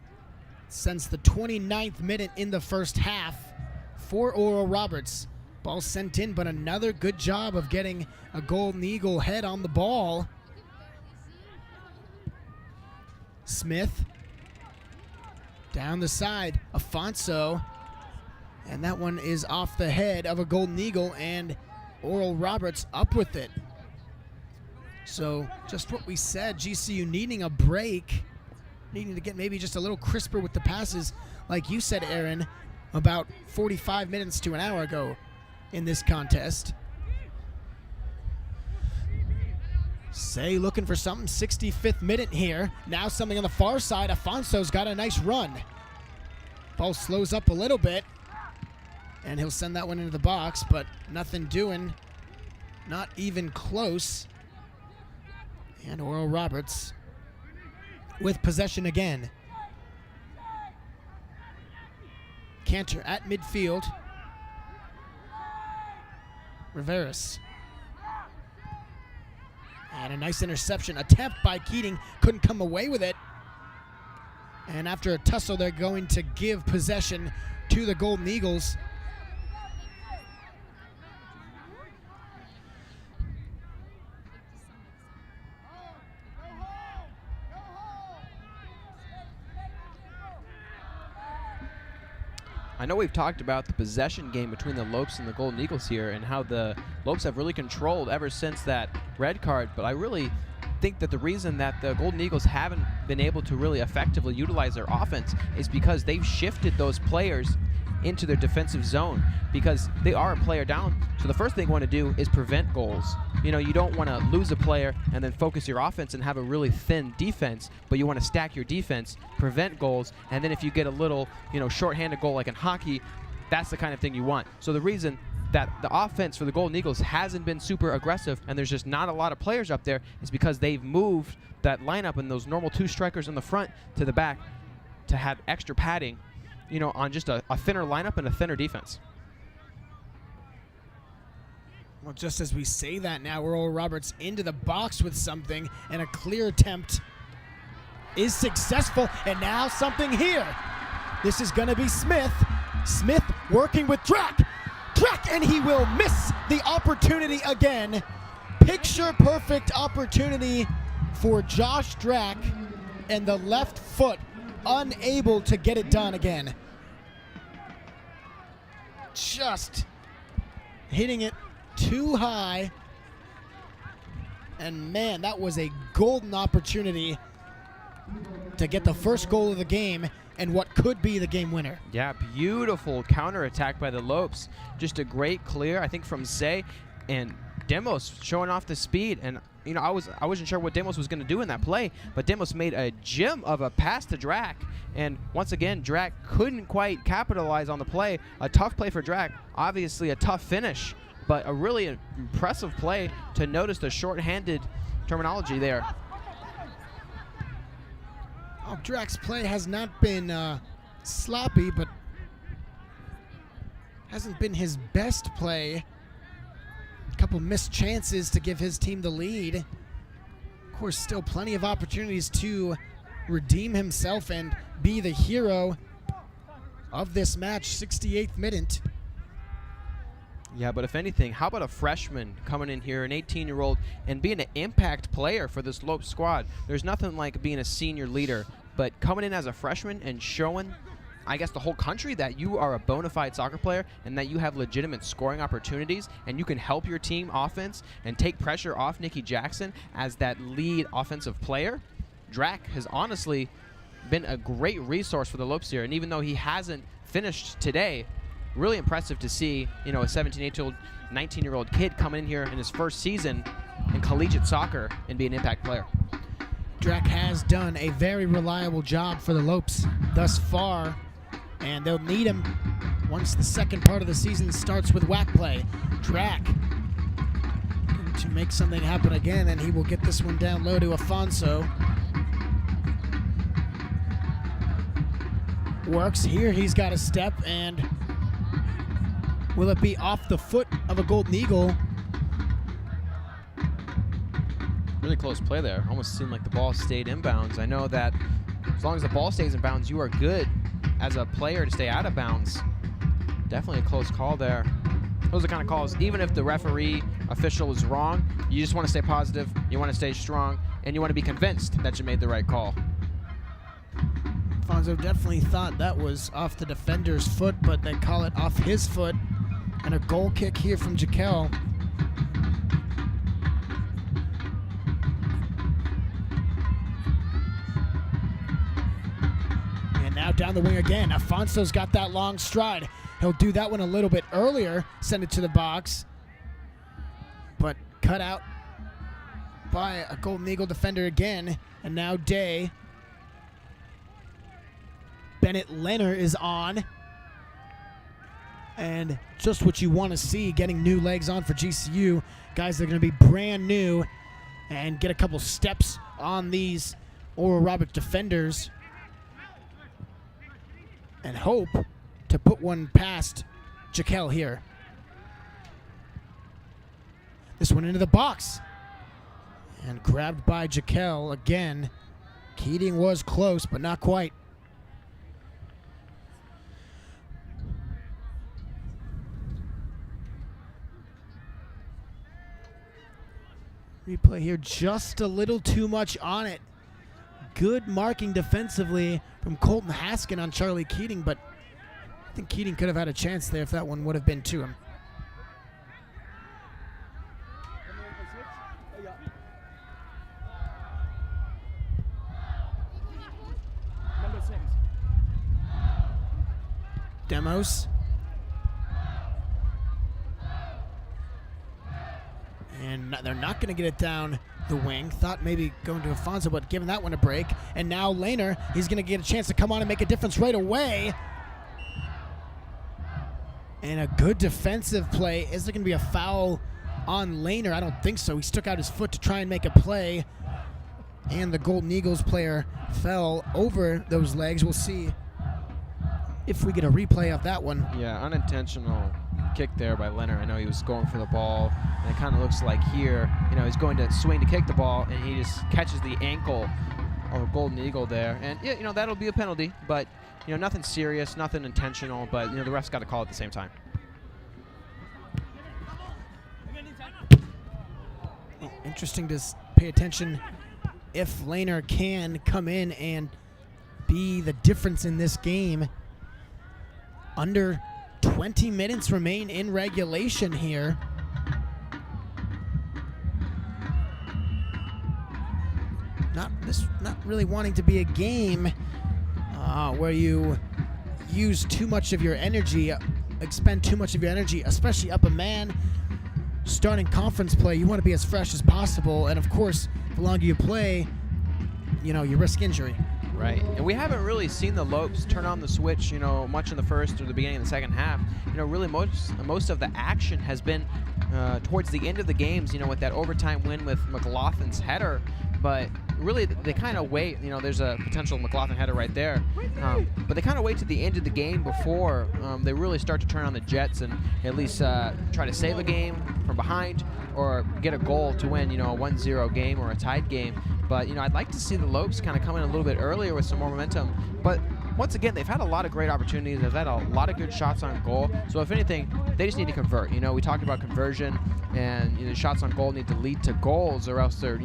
since the 29th minute in the first half for Oral Roberts. Ball sent in, but another good job of getting a Golden Eagle head on the ball. Smith down the side, Afonso, and that one is off the head of a Golden Eagle, and Oral Roberts up with it. So just what we said, GCU needing a break, needing to get maybe just a little crisper with the passes, like you said, Aaron, about 45 minutes to an hour ago in this contest. Say looking for something, 65th minute here. Now something on the far side. Afonso's got a nice run. Ball slows up a little bit, and he'll send that one into the box, but nothing doing. Not even close. And Oral Roberts with possession again. Cantor at midfield. Rivera's. And a nice interception attempt by Keating. Couldn't come away with it. And after a tussle, they're going to give possession to the Golden Eagles. I know we've talked about the possession game between the Lopes and the Golden Eagles here and how the Lopes have really controlled ever since that red card, but I really think that the reason that the Golden Eagles haven't been able to really effectively utilize their offense is because they've shifted those players into their defensive zone because they are a player down. So the first thing you want to do is prevent goals. You know, you don't want to lose a player and then focus your offense and have a really thin defense, but you want to stack your defense, prevent goals, and then if you get a little, shorthanded goal like in hockey, that's the kind of thing you want. So the reason that the offense for the Golden Eagles hasn't been super aggressive and there's just not a lot of players up there is because they've moved that lineup and those normal 2 strikers in the front to the back to have extra padding, on just a thinner lineup and a thinner defense. Well, just as we say that now, Oral Roberts into the box with something, and a clear attempt is successful, and now something here. This is going to be Smith. Smith working with Drack, and he will miss the opportunity again. Picture-perfect opportunity for Josh Drack, and the left foot unable to get it done again. Just hitting it too high. And man, that was a golden opportunity to get the first goal of the game and what could be the game winner. Yeah, beautiful counterattack by the Lopes. Just a great clear, I think, from Zay, and Demos showing off the speed. And I wasn't sure what Demos was going to do in that play, but Demos made a gem of a pass to Drack. And once again, Drack couldn't quite capitalize on the play. A tough play for Drack, obviously a tough finish, but a really impressive play to notice the short-handed terminology there. Oh, Drack's play has not been sloppy, but hasn't been his best play. A couple missed chances to give his team the lead. Of course, still plenty of opportunities to redeem himself and be the hero of this match, 68th minute. Yeah, but if anything, how about a freshman coming in here, an 18-year-old, and being an impact player for this Lopes squad? There's nothing like being a senior leader, but coming in as a freshman and showing, I guess, the whole country that you are a bona fide soccer player and that you have legitimate scoring opportunities and you can help your team offense and take pressure off Nicky Jackson as that lead offensive player. Drack has honestly been a great resource for the Lopes here, and even though he hasn't finished today, really impressive to see, a 17, 18-year-old, 19-year-old kid coming in here in his first season in collegiate soccer and be an impact player. Drack has done a very reliable job for the Lopes thus far, and they'll need him once the second part of the season starts with whack play. Drack to make something happen again, and he will get this one down low to Afonso. Works here, he's got a step, and will it be off the foot of a Golden Eagle? Really close play there. Almost seemed like the ball stayed inbounds. I know that as long as the ball stays in bounds, you are good as a player to stay out of bounds. Definitely a close call there. Those are the kind of calls, even if the referee official is wrong, you just want to stay positive, you want to stay strong, and you want to be convinced that you made the right call. Fonzo definitely thought that was off the defender's foot, but they call it off his foot. And a goal kick here from Jaquel. And now down the wing again. Afonso's got that long stride. He'll do that one a little bit earlier, send it to the box. But cut out by a Golden Eagle defender again. And now Day. Bennett Leonard is on. And just what you want to see, getting new legs on for GCU. Guys that are going to be brand new and get a couple steps on these Oral Roberts defenders. And hope to put one past Jekyll here. This one into the box. And grabbed by Jekyll again. Keating was close, but not quite. Replay here, just a little too much on it. Good marking defensively from Colton Haskin on Charlie Keating, but I think Keating could have had a chance there if that one would have been to him. Number 6. Demos. And they're not going to get it down the wing. Thought maybe going to Afonso, but giving that one a break. And now Lehner, he's going to get a chance to come on and make a difference right away. And a good defensive play. Is there going to be a foul on Lehner? I don't think so. He stuck out his foot to try and make a play. And the Golden Eagles player fell over those legs. We'll see if we get a replay of that one. Yeah, unintentional kick there by Lehner. I know he was going for the ball, and it kind of looks like here, he's going to swing to kick the ball, and he just catches the ankle of a Golden Eagle there. And, that'll be a penalty, but, nothing serious, nothing intentional, but, the ref's got to call at the same time. Interesting to pay attention if Lehner can come in and be the difference in this game. Under 20 minutes remain in regulation here. Not really wanting to be a game where you use too much of your energy, expend too much of your energy, especially up a man. Starting conference play, you want to be as fresh as possible, and of course, the longer you play, you risk injury. Right, and we haven't really seen the Lopes turn on the switch, much in the first or the beginning of the second half. Really most of the action has been towards the end of the games, with that overtime win with McLaughlin's header. But really, they kind of wait. There's a potential McLaughlin header right there. But they kind of wait to the end of the game before they really start to turn on the Jets and at least try to save a game from behind or get a goal to win, a 1-0 game or a tied game. But, I'd like to see the Lopes kind of come in a little bit earlier with some more momentum. But once again, they've had a lot of great opportunities. They've had a lot of good shots on goal. So if anything, they just need to convert. We talked about conversion, and the shots on goal need to lead to goals, or else they're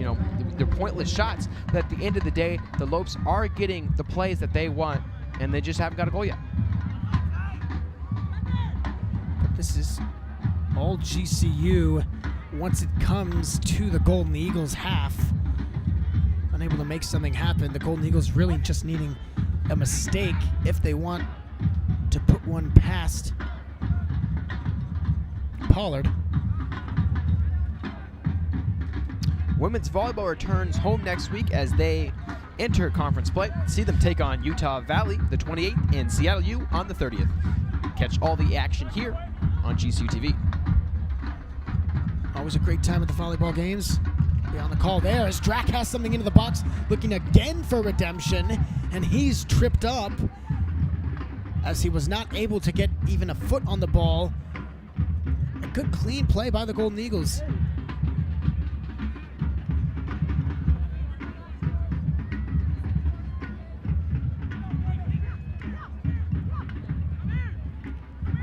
pointless shots. But at the end of the day, the Lopes are getting the plays that they want, and they just haven't got a goal yet. But this is all GCU once it comes to the Golden Eagles half. Unable to make something happen. The Golden Eagles really just needing a mistake if they want to put one past Pollard. Women's volleyball returns home next week as they enter conference play. See them take on Utah Valley the 28th and Seattle U on the 30th. Catch all the action here on GCU TV. Always a great time at the volleyball games. Be on the call there as Drac has something into the box, looking again for redemption, and he's tripped up as he was not able to get even a foot on the ball. A good clean play by the Golden Eagles.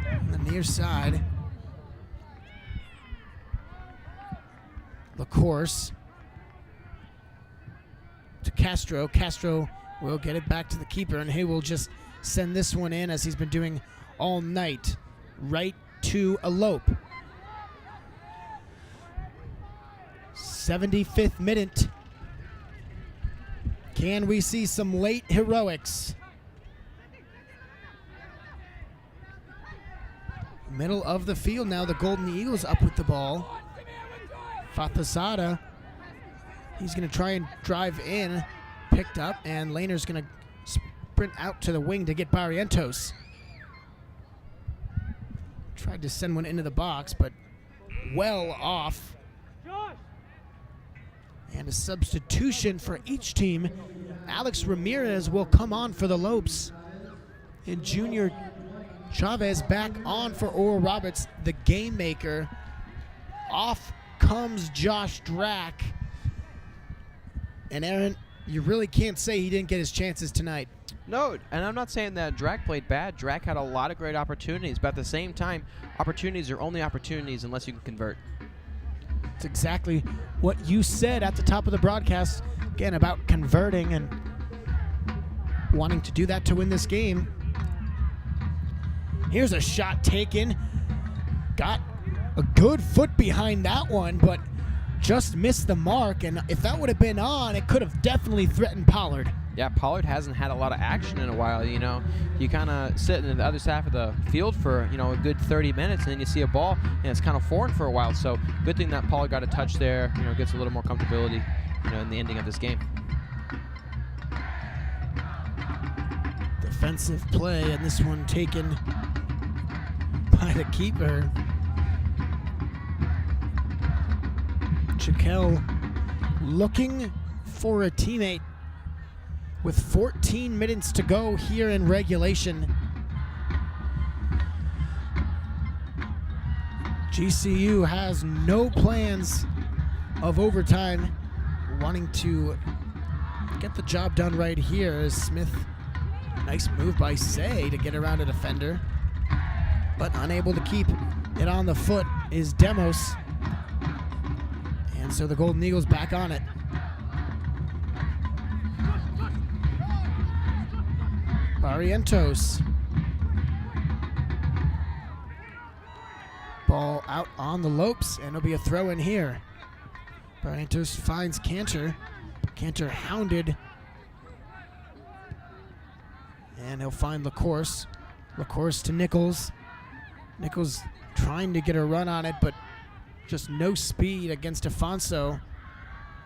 On the near side, LaCourse to Castro. Castro will get it back to the keeper, and he will just send this one in as he's been doing all night, right to Elope. 75th minute. Can we see some late heroics? Middle of the field now, the Golden Eagles up with the ball. Fatazada, he's going to try and drive in, picked up, and Lehner's going to sprint out to the wing to get Barrientos. Tried to send one into the box, but well off. And a substitution for each team. Alex Ramirez will come on for the Lopes. And junior Chavez back on for Oral Roberts, the game maker. Off comes Josh Drack. And Aaron, you really can't say he didn't get his chances tonight. No, and I'm not saying that Drack played bad. Drack had a lot of great opportunities, but at the same time, opportunities are only opportunities unless you can convert. It's exactly what you said at the top of the broadcast, again, about converting and wanting to do that to win this game. Here's a shot taken. Got a good foot behind that one, but just missed the mark. And if that would have been on, it could have definitely threatened Pollard. Yeah, Pollard hasn't had a lot of action in a while. You know, you kind of sit in the other half of the field for, you know, a good 30 minutes, and then you see a ball, and it's kind of foreign for a while. So good thing that Pollard got a touch there, you know, gets a little more comfortability, you know, in the ending of this game. Defensive play, and this one taken by the keeper. Shaquille looking for a teammate with 14 minutes to go here in regulation. GCU has no plans of overtime, wanting to get the job done right here as Smith, nice move by Say to get around a defender, but unable to keep it on the foot is Demos. And so the Golden Eagles back on it. Barrientos. Ball out on the Lopes, and it'll be a throw in here. Barrientos finds Cantor. Cantor hounded. And he'll find LaCourse. LaCourse to Nichols. Nichols trying to get a run on it, but just no speed against Afonso.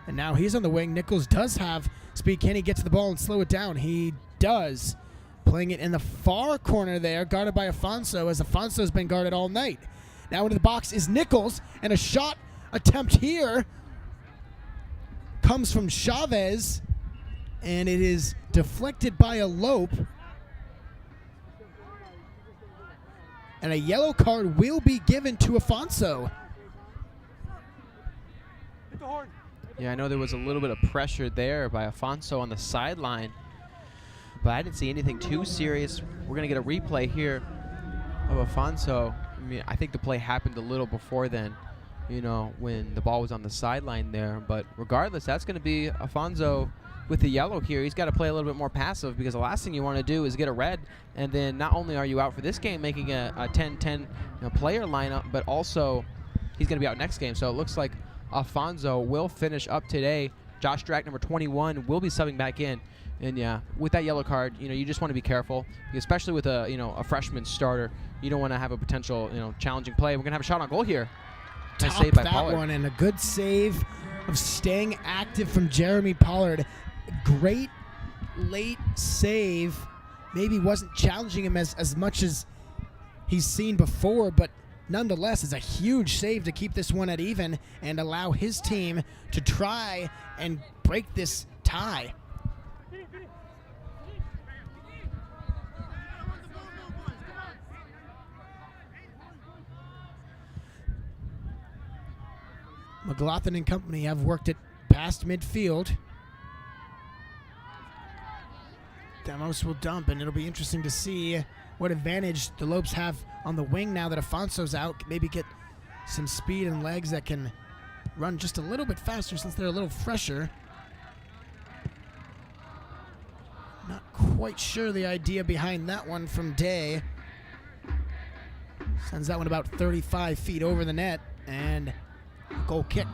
And now he's on the wing. Nichols does have speed. Can he get to the ball and slow it down? He does. Playing it in the far corner there, guarded by Afonso, as Afonso's been guarded all night. Now into the box is Nichols, and a shot attempt here comes from Chavez, and it is deflected by a Lope. And a yellow card will be given to Afonso. Yeah, I know there was a little bit of pressure there by Afonso on the sideline, but I didn't see anything too serious. We're going to get a replay here of Afonso. I mean, I think the play happened a little before then, you know, when the ball was on the sideline there. But regardless, that's going to be Afonso with the yellow here. He's got to play a little bit more passive, because the last thing you want to do is get a red, and then not only are you out for this game making a 10-10 player lineup, but also he's going to be out next game. So it looks like Afonso will finish up today. Josh Drack, number 21, will be subbing back in. And yeah, with that yellow card, you know, you just want to be careful, especially with a, you know, a freshman starter. You don't want to have a potential, you know, challenging play. We're gonna have a shot on goal here. Nice save by Pollard. One, and a good save of staying active from Jeremy Pollard. Great late save. Maybe wasn't challenging him as much as he's seen before, but nonetheless, it's a huge save to keep this one at even and allow his team to try and break this tie. McLaughlin and company have worked it past midfield. Demos will dump, and it'll be interesting to see what advantage the Lopes have on the wing now that Afonso's out. Maybe get some speed and legs that can run just a little bit faster since they're a little fresher. Not quite sure the idea behind that one from Day. Sends that one about 35 feet over the net, and goal kick.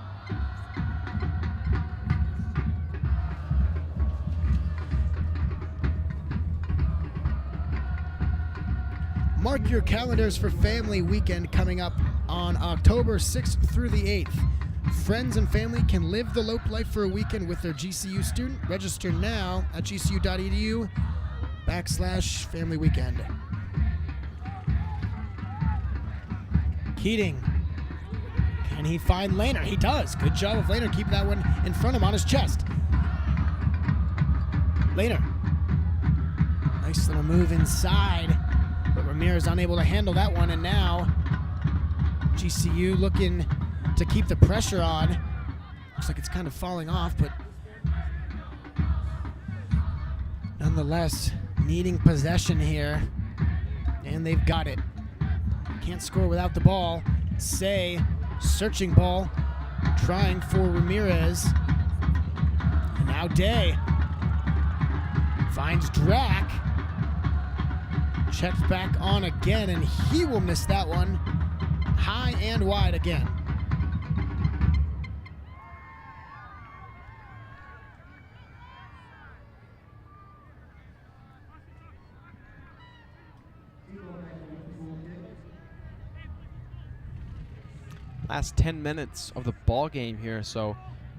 Mark your calendars for family weekend coming up on October 6th through the 8th. Friends and family can live the Lope life for a weekend with their GCU student. Register now at gcu.edu/family weekend. Keating. Can he find Lehner? He does. Good job of Lehner keeping that one in front of him on his chest. Lehner. Nice little move inside, but Ramirez unable to handle that one, and now GCU looking to keep the pressure on. Looks like it's kind of falling off, but nonetheless, needing possession here, and they've got it. Can't score without the ball. Say, searching ball, trying for Ramirez. And now Day finds Drac. Checks back on again, and he will miss that one. High and wide again. Last 10 minutes of the ball game here, so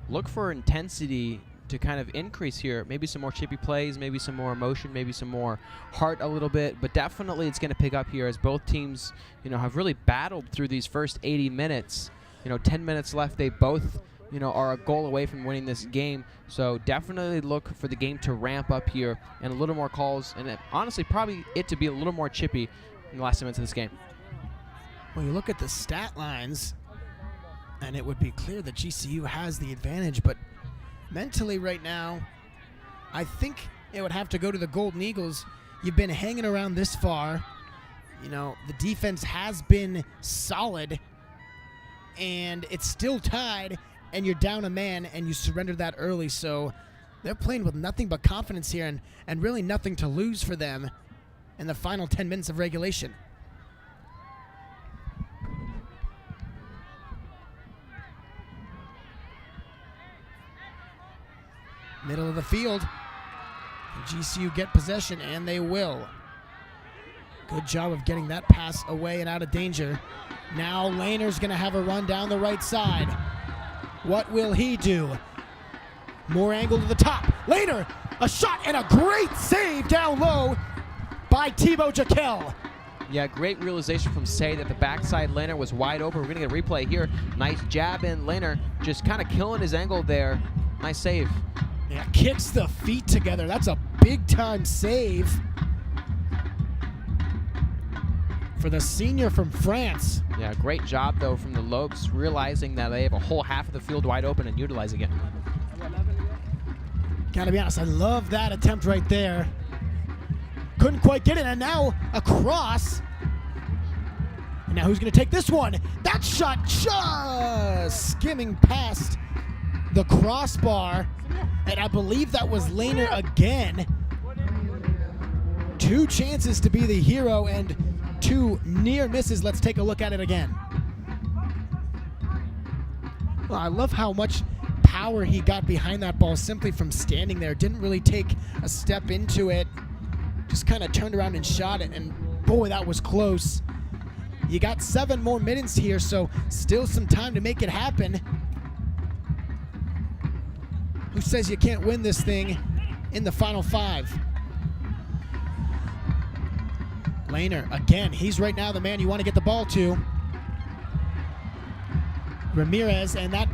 look for intensity to kind of increase here. Maybe some more chippy plays, maybe some more emotion, maybe some more heart a little bit, but definitely it's going to pick up here as both teams, have really battled through these first 80 minutes. 10 minutes left. They both, are a goal away from winning this game. So definitely look for the game to ramp up here and a little more calls, and honestly probably it to be a little more chippy in the last 10 minutes of this game. Well, you look at the stat lines, and it would be clear that GCU has the advantage, but mentally right now, I think it would have to go to the Golden Eagles. You've been hanging around this far. The defense has been solid, and it's still tied, and you're down a man, and you surrendered that early. So they're playing with nothing but confidence here, and really nothing to lose for them in the final 10 minutes of regulation. Middle of the field. GCU get possession, and they will. Good job of getting that pass away and out of danger. Now Lehner's going to have a run down the right side. What will he do? More angle to the top. Lehner, a shot and a great save down low by Thibaut Jekyll. Yeah, great realization from Say that the backside Lehner was wide open. We're going to get a replay here. Nice jab in. Lehner just kind of killing his angle there. Nice save. Yeah, kicks the feet together. That's a big-time save for the senior from France. Yeah, great job, though, from the Lopes, realizing that they have a whole half of the field wide open and utilizing it. Gotta be honest, I love that attempt right there. Couldn't quite get it, and now across. And now who's going to take this one? That shot just skimming past the crossbar. And I believe that was Lehner again. Two chances to be the hero and two near misses. Let's take a look at it again. Well, I love how much power he got behind that ball simply from standing there. Didn't really take a step into it. Just kind of turned around and shot it. And boy, that was close. You got 7 more minutes here, so still some time to make it happen. Who says you can't win this thing in the final 5? Lehner, again, he's right now the man you want to get the ball to. Ramirez, and that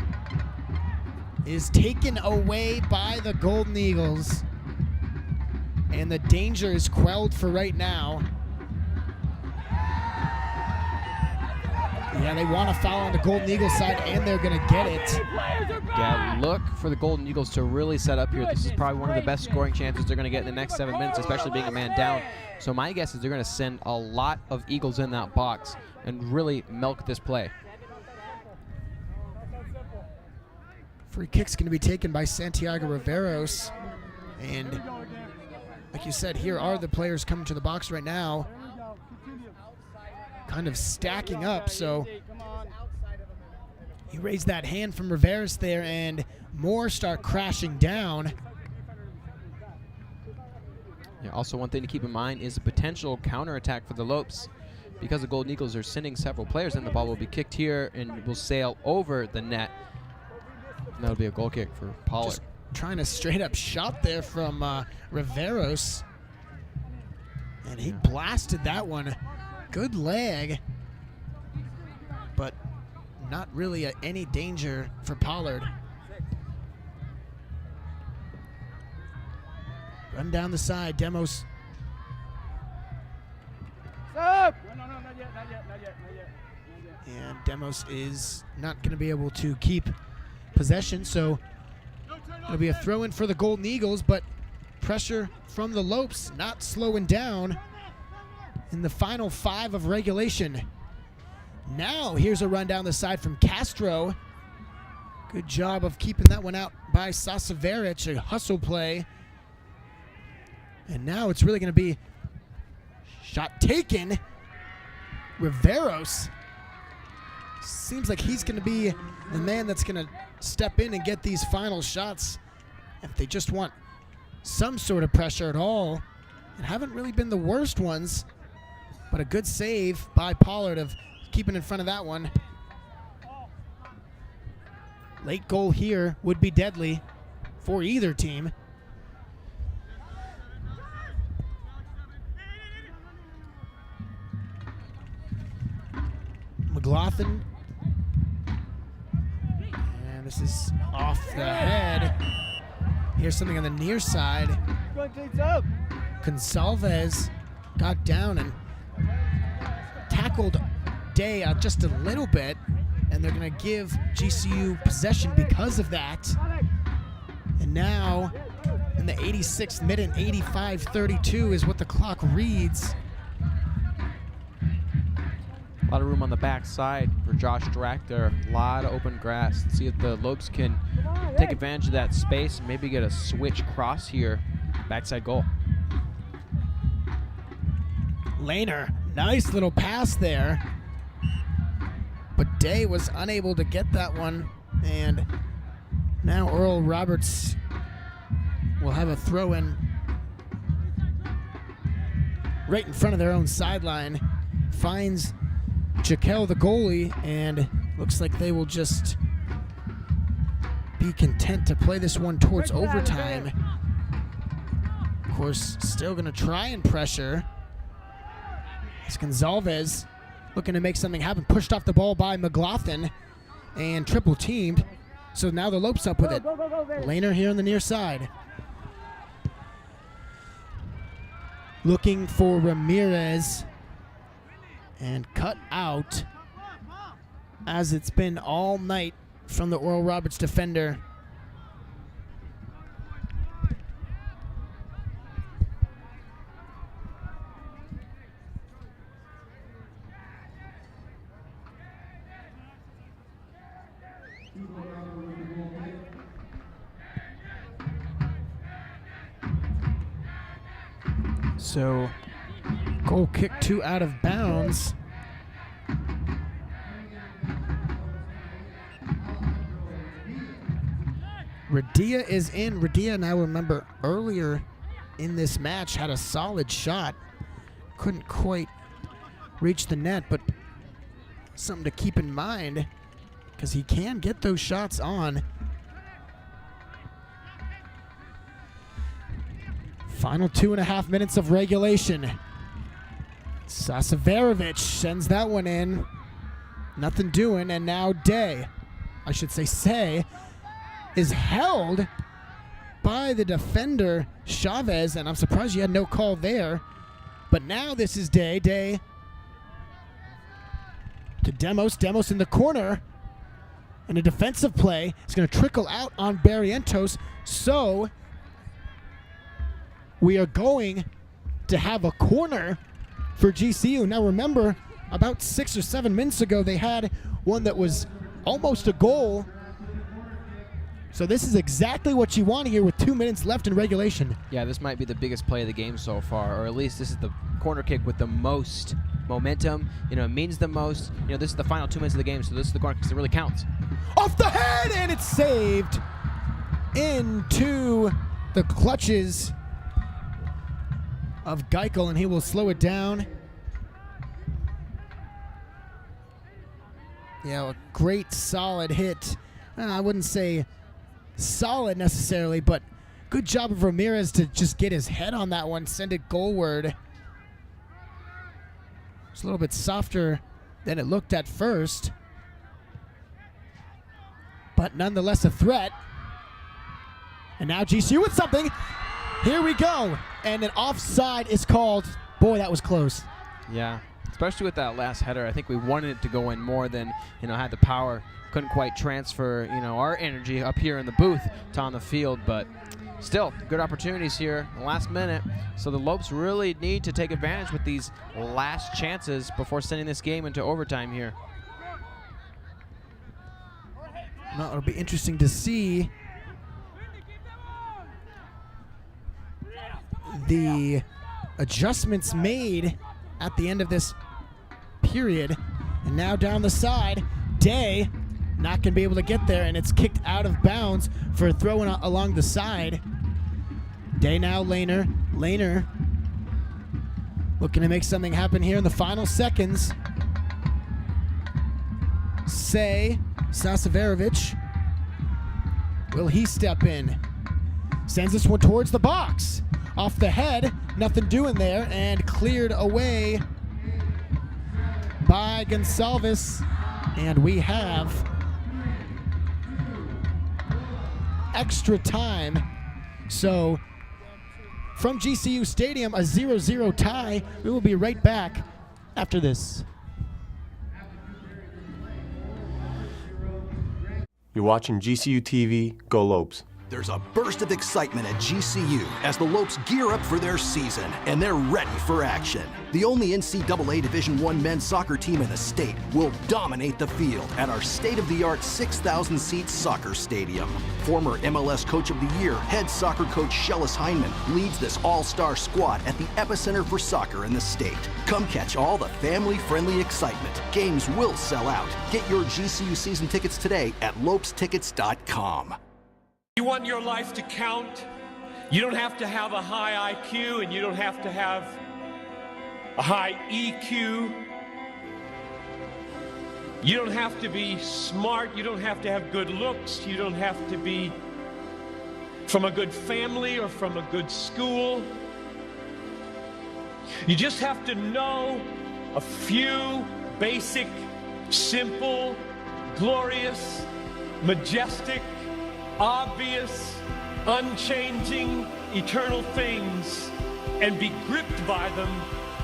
is taken away by the Golden Eagles. And the danger is quelled for right now. Yeah, they want to foul on the Golden Eagles side, and they're going to get it. Yeah, look for the Golden Eagles to really set up here. This is probably one of the best scoring chances they're going to get in the next 7 minutes, especially being a man down. So my guess is they're going to send a lot of Eagles in that box and really milk this play. Free kick's going to be taken by Santiago Riveros. And like you said, here are the players coming to the box right now. Kind of stacking up, so he raised that hand from Riveros there, and more start crashing down. Yeah, also one thing to keep in mind is a potential counterattack for the Lopes. Because the Golden Eagles are sending several players in, the ball will be kicked here and will sail over the net. And that'll be a goal kick for Pollard. Just trying a straight up shot there from Riveros. And he blasted that one. Good leg, but not really any danger for Pollard. Run down the side, Demos. And Demos is not going to be able to keep possession, so it'll be a throw-in for the Golden Eagles, but pressure from the Lopes not slowing down in the final 5 of regulation. Now here's a run down the side from Castro. Good job of keeping that one out by Sasaveric, a hustle play. And now it's really going to be shot taken. Riveros. Seems like he's going to be the man that's going to step in and get these final shots if they just want some sort of pressure at all. And haven't really been the worst ones, but a good save by Pollard of keeping in front of that one. Late goal here would be deadly for either team. McLaughlin. And this is off the head. Here's something on the near side. Gonsalves got down and tackled Day just a little bit, and they're going to give GCU possession because of that. And now, in the 86th minute, 85-32 is what the clock reads. A lot of room on the backside for Josh Drack there. A lot of open grass. Let's see if the Lopes can take advantage of that space and maybe get a switch cross here. Backside goal. Lehner, nice little pass there. But Day was unable to get that one. And now Earl Roberts will have a throw-in right in front of their own sideline. Finds Jaquel, the goalie, and looks like they will just be content to play this one towards overtime. Of course, still going to try and pressure. It's Gonsalves looking to make something happen. Pushed off the ball by McLaughlin and triple teamed. So now the Lopes up with it. Lehner here on the near side. Looking for Ramirez. And cut out, as it's been all night from the Oral Roberts defender. So, goal kick 2 out of bounds. Radia is in. Radia, and I remember earlier in this match, had a solid shot. Couldn't quite reach the net, but something to keep in mind because he can get those shots on. Final 2.5 minutes of regulation. Sasaverovic sends that one in. Nothing doing, and now Day, I should say, is held by the defender, Chavez, and I'm surprised you had no call there. But now this is Day. Day to Demos. Demos in the corner. And a defensive play is going to trickle out on Barrientos. So we are going to have a corner for GCU. Now remember, about 6 or 7 minutes ago, they had one that was almost a goal. So this is exactly what you want here with 2 minutes left in regulation. Yeah, this might be the biggest play of the game so far, or at least this is the corner kick with the most momentum. You know, it means the most. You know, this is the final 2 minutes of the game, so this is the corner kick that really counts. Off the head, and it's saved into the clutches of Geikel, and he will slow it down. Yeah, a great solid hit. I wouldn't say solid necessarily, but good job of Ramirez to just get his head on that one, send it goalward. It's a little bit softer than it looked at first, but nonetheless a threat. And now GCU with something. Here we go. And an offside is called. Boy, that was close. Yeah. especially with that last header. I think we wanted it to go in more than, had the power. Couldn't quite transfer, our energy up here in the booth to on the field, but still, good opportunities here in the last minute. So the Lopes really need to take advantage with these last chances before sending this game into overtime here. Well, it'll be interesting to see the adjustments made at the end of this period. And now down the side, Day not going to be able to get there, and it's kicked out of bounds for a throw along the side. Day now, Lehner. Lehner looking to make something happen here in the final seconds. Sasaverovich. Will he step in? Sends this one towards the box. Off the head, nothing doing there, and cleared away by Gonsalves. And we have extra time. So from GCU Stadium, a 0-0 tie. We will be right back after this. You're watching GCU TV. Go Lopes. There's a burst of excitement at GCU as the Lopes gear up for their season, and they're ready for action. The only NCAA Division I men's soccer team in the state will dominate the field at our state-of-the-art 6,000-seat soccer stadium. Former MLS Coach of the Year, head soccer coach Shellis Heineman, leads this all-star squad at the epicenter for soccer in the state. Come catch all the family-friendly excitement. Games will sell out. Get your GCU season tickets today at lopestickets.com. You want your life to count? You don't have to have a high IQ, and you don't have to have a high EQ. You don't have to be smart. You don't have to have good looks. You don't have to be from a good family or from a good school. You just have to know a few basic, simple, glorious, majestic, obvious, unchanging, eternal things, and be gripped by them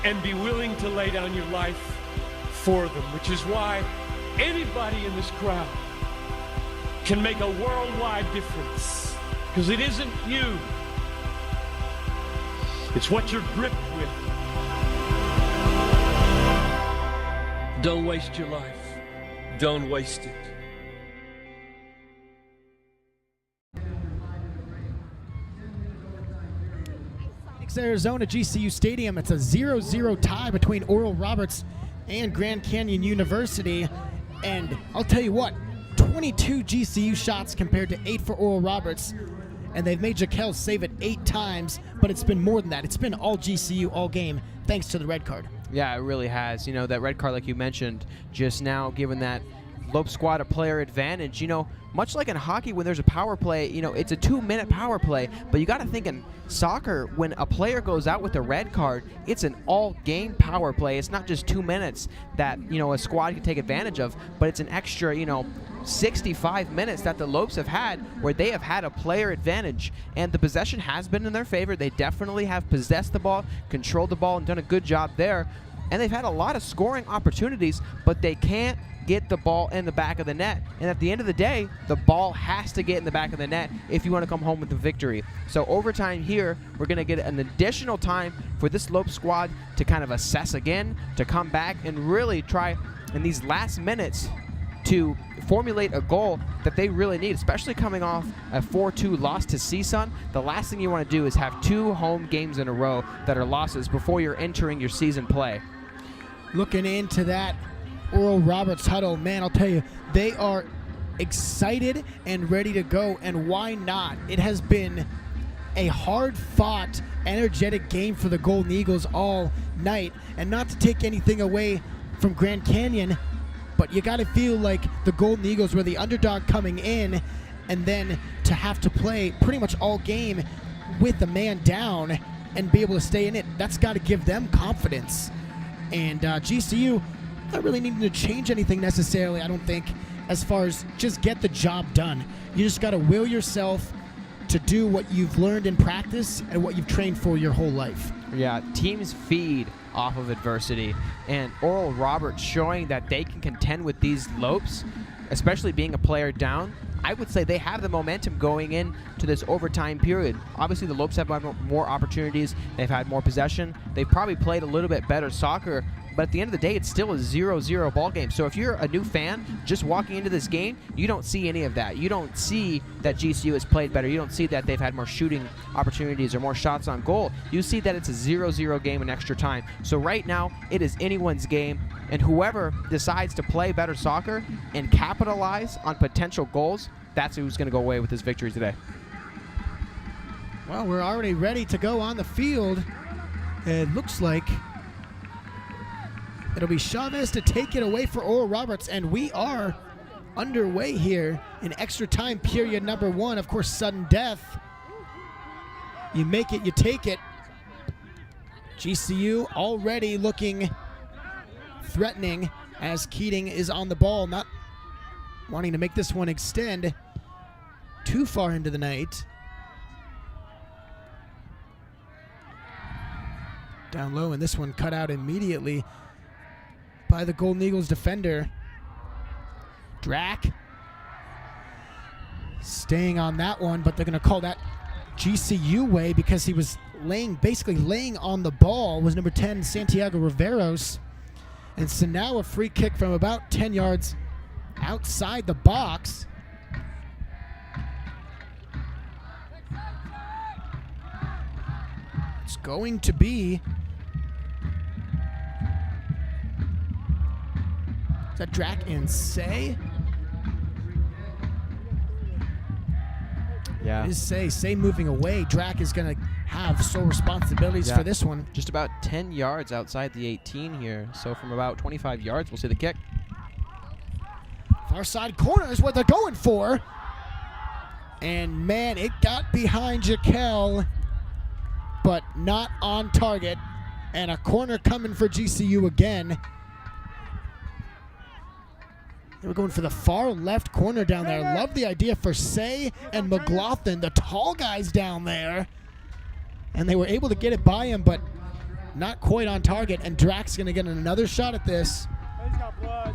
and be willing to lay down your life for them, which is why anybody in this crowd can make a worldwide difference, because it isn't you, it's what you're gripped with. Don't waste your life. Don't waste it. Arizona, GCU Stadium. It's a 0-0 tie between Oral Roberts and Grand Canyon University. And I'll tell you what, 22 GCU shots compared to 8 for Oral Roberts. And they've made Jaquel save it 8 times, but it's been more than that. It's been all GCU all game, thanks to the red card. Yeah, it really has. That red card, like you mentioned, just now giving that Lope squad a player advantage. Much like in hockey when there's a power play, it's a 2-minute power play, but you got to think in soccer, when a player goes out with a red card, it's an all-game power play. It's not just 2 minutes that, a squad can take advantage of, but it's an extra, 65 minutes that the Lopes have had where they have had a player advantage, and the possession has been in their favor. They definitely have possessed the ball, controlled the ball, and done a good job there, and they've had a lot of scoring opportunities, but they can't get the ball in the back of the net. And at the end of the day, the ball has to get in the back of the net if you want to come home with the victory. So overtime here, we're going to get an additional time for this Lope squad to kind of assess again, to come back and really try in these last minutes to formulate a goal that they really need, especially coming off a 4-2 loss to CSUN. The last thing you want to do is have 2 home games in a row that are losses before you're entering your season play. Looking into that Oral Roberts huddle, man, I'll tell you, they are excited and ready to go, and why not? It has been a hard-fought, energetic game for the Golden Eagles all night, and not to take anything away from Grand Canyon, but you got to feel like the Golden Eagles were the underdog coming in, and then to have to play pretty much all game with the man down and be able to stay in it, that's got to give them confidence. And GCU, not really needing to change anything necessarily, I don't think, as far as just get the job done. You just got to will yourself to do what you've learned in practice and what you've trained for your whole life. Yeah, teams feed off of adversity, and Oral Roberts showing that they can contend with these Lopes, especially being a player down. I would say they have the momentum going into this overtime period. Obviously, the Lopes have had more opportunities. They've had more possession. They've probably played a little bit better soccer, but at the end of the day, it's still a 0-0 ball game. So if you're a new fan just walking into this game, you don't see any of that. You don't see that GCU has played better. You don't see that they've had more shooting opportunities or more shots on goal. You see that it's a 0-0 game in extra time. So right now, it is anyone's game, and whoever decides to play better soccer and capitalize on potential goals, that's who's going to go away with this victory today. Well, we're already ready to go on the field. It looks like it'll be Chavez to take it away for Oral Roberts, and we are underway here in extra time period number 1. Of course, sudden death. You make it, you take it. GCU already looking threatening as Keating is on the ball, not wanting to make this one extend too far into the night. Down low, and this one cut out immediately by the Golden Eagles defender. Drac staying on that one, but they're going to call that GCU way because he was basically laying on the ball, was number 10, Santiago Riveros. And so now a free kick from about 10 yards outside the box. It's going to be... Is that Drac and Say? Yeah. It is Say. Say moving away. Drac is going to have sole responsibilities for this one. Just about 10 yards outside the 18 here. So from about 25 yards, we'll see the kick. Far side corner is what they're going for. And man, it got behind Jaquel, but not on target. And a corner coming for GCU again. They were going for the far left corner down there. Love the idea for Say and McLaughlin, the tall guys down there. And they were able to get it by him, but not quite on target. And Drac's going to get another shot at this. He's got blood.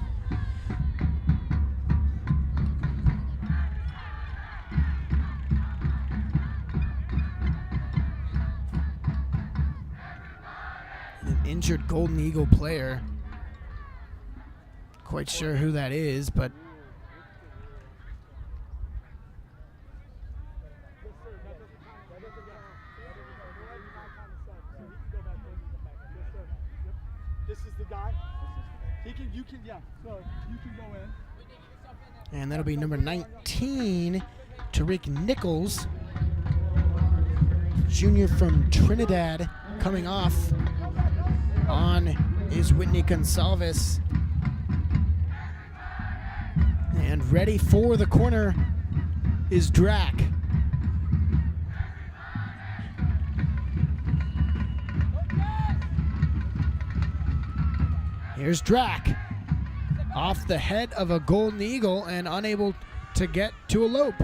An injured Golden Eagle player. Quite sure who that is, but This is the guy. You can go in. and that'll be number 19, Tariq Nichols, junior from Trinidad, coming off on is Whitney Gonsalves. And ready for the corner is Drac. Here's Drac. Off the head of a Golden Eagle and unable to get to a Lope.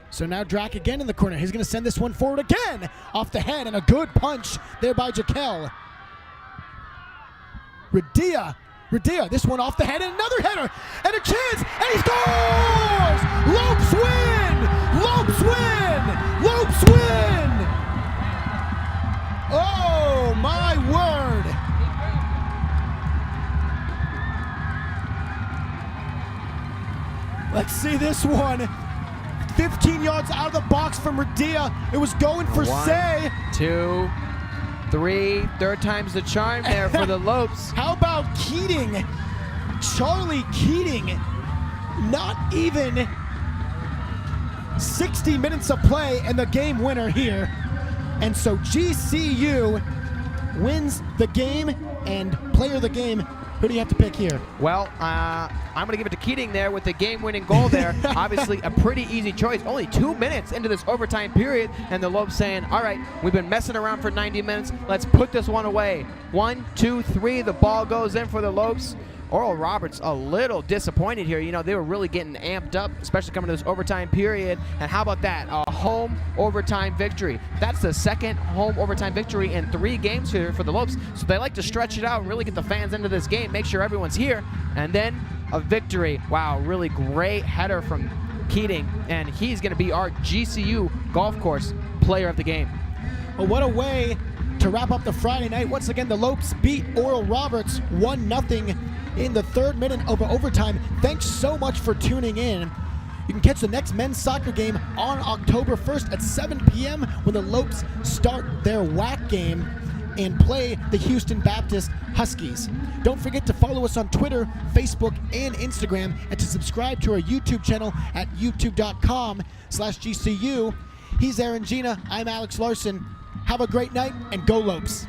So now Drac again in the corner. He's going to send this one forward again. Off the head, and a good punch there by Jaquel. Radia, this one off the head, and another header, and a chance, and he scores! Lopes win! Lopes win! Lopes win! Oh, my word! Let's see this one. 15 yards out of the box from Radia. It was going for Say. 2, 3, third time's the charm there for the Lopes. How about Keating? Charlie Keating, not even 60 minutes of play and the game winner here. And so GCU wins the game, and player of the game, who do you have to pick here? Well, I'm going to give it to Keating there with the game-winning goal there. Obviously, a pretty easy choice. Only 2 minutes into this overtime period, and the Lopes saying, all right, we've been messing around for 90 minutes. Let's put this one away. 1, 2, 3, the ball goes in for the Lopes. Oral Roberts a little disappointed here. You know, they were really getting amped up, especially coming to this overtime period. And how about that? A home overtime victory. That's the second home overtime victory in 3 games here for the Lopes. So they like to stretch it out and really get the fans into this game, make sure everyone's here, and then a victory. Wow, really great header from Keating, and he's going to be our GCU Golf Course Player of the Game. Well, what a way to wrap up the Friday night. Once again, the Lopes beat Oral Roberts 1-0 in the 3rd minute of overtime. Thanks so much for tuning in. You can catch the next men's soccer game on October 1st at 7 p.m. when the Lopes start their WAC game and play the Houston Baptist Huskies. Don't forget to follow us on Twitter, Facebook, and Instagram, and to subscribe to our YouTube channel at youtube.com/GCU. He's Aaron Gina. I'm Alex Larson. Have a great night, and go Lopes.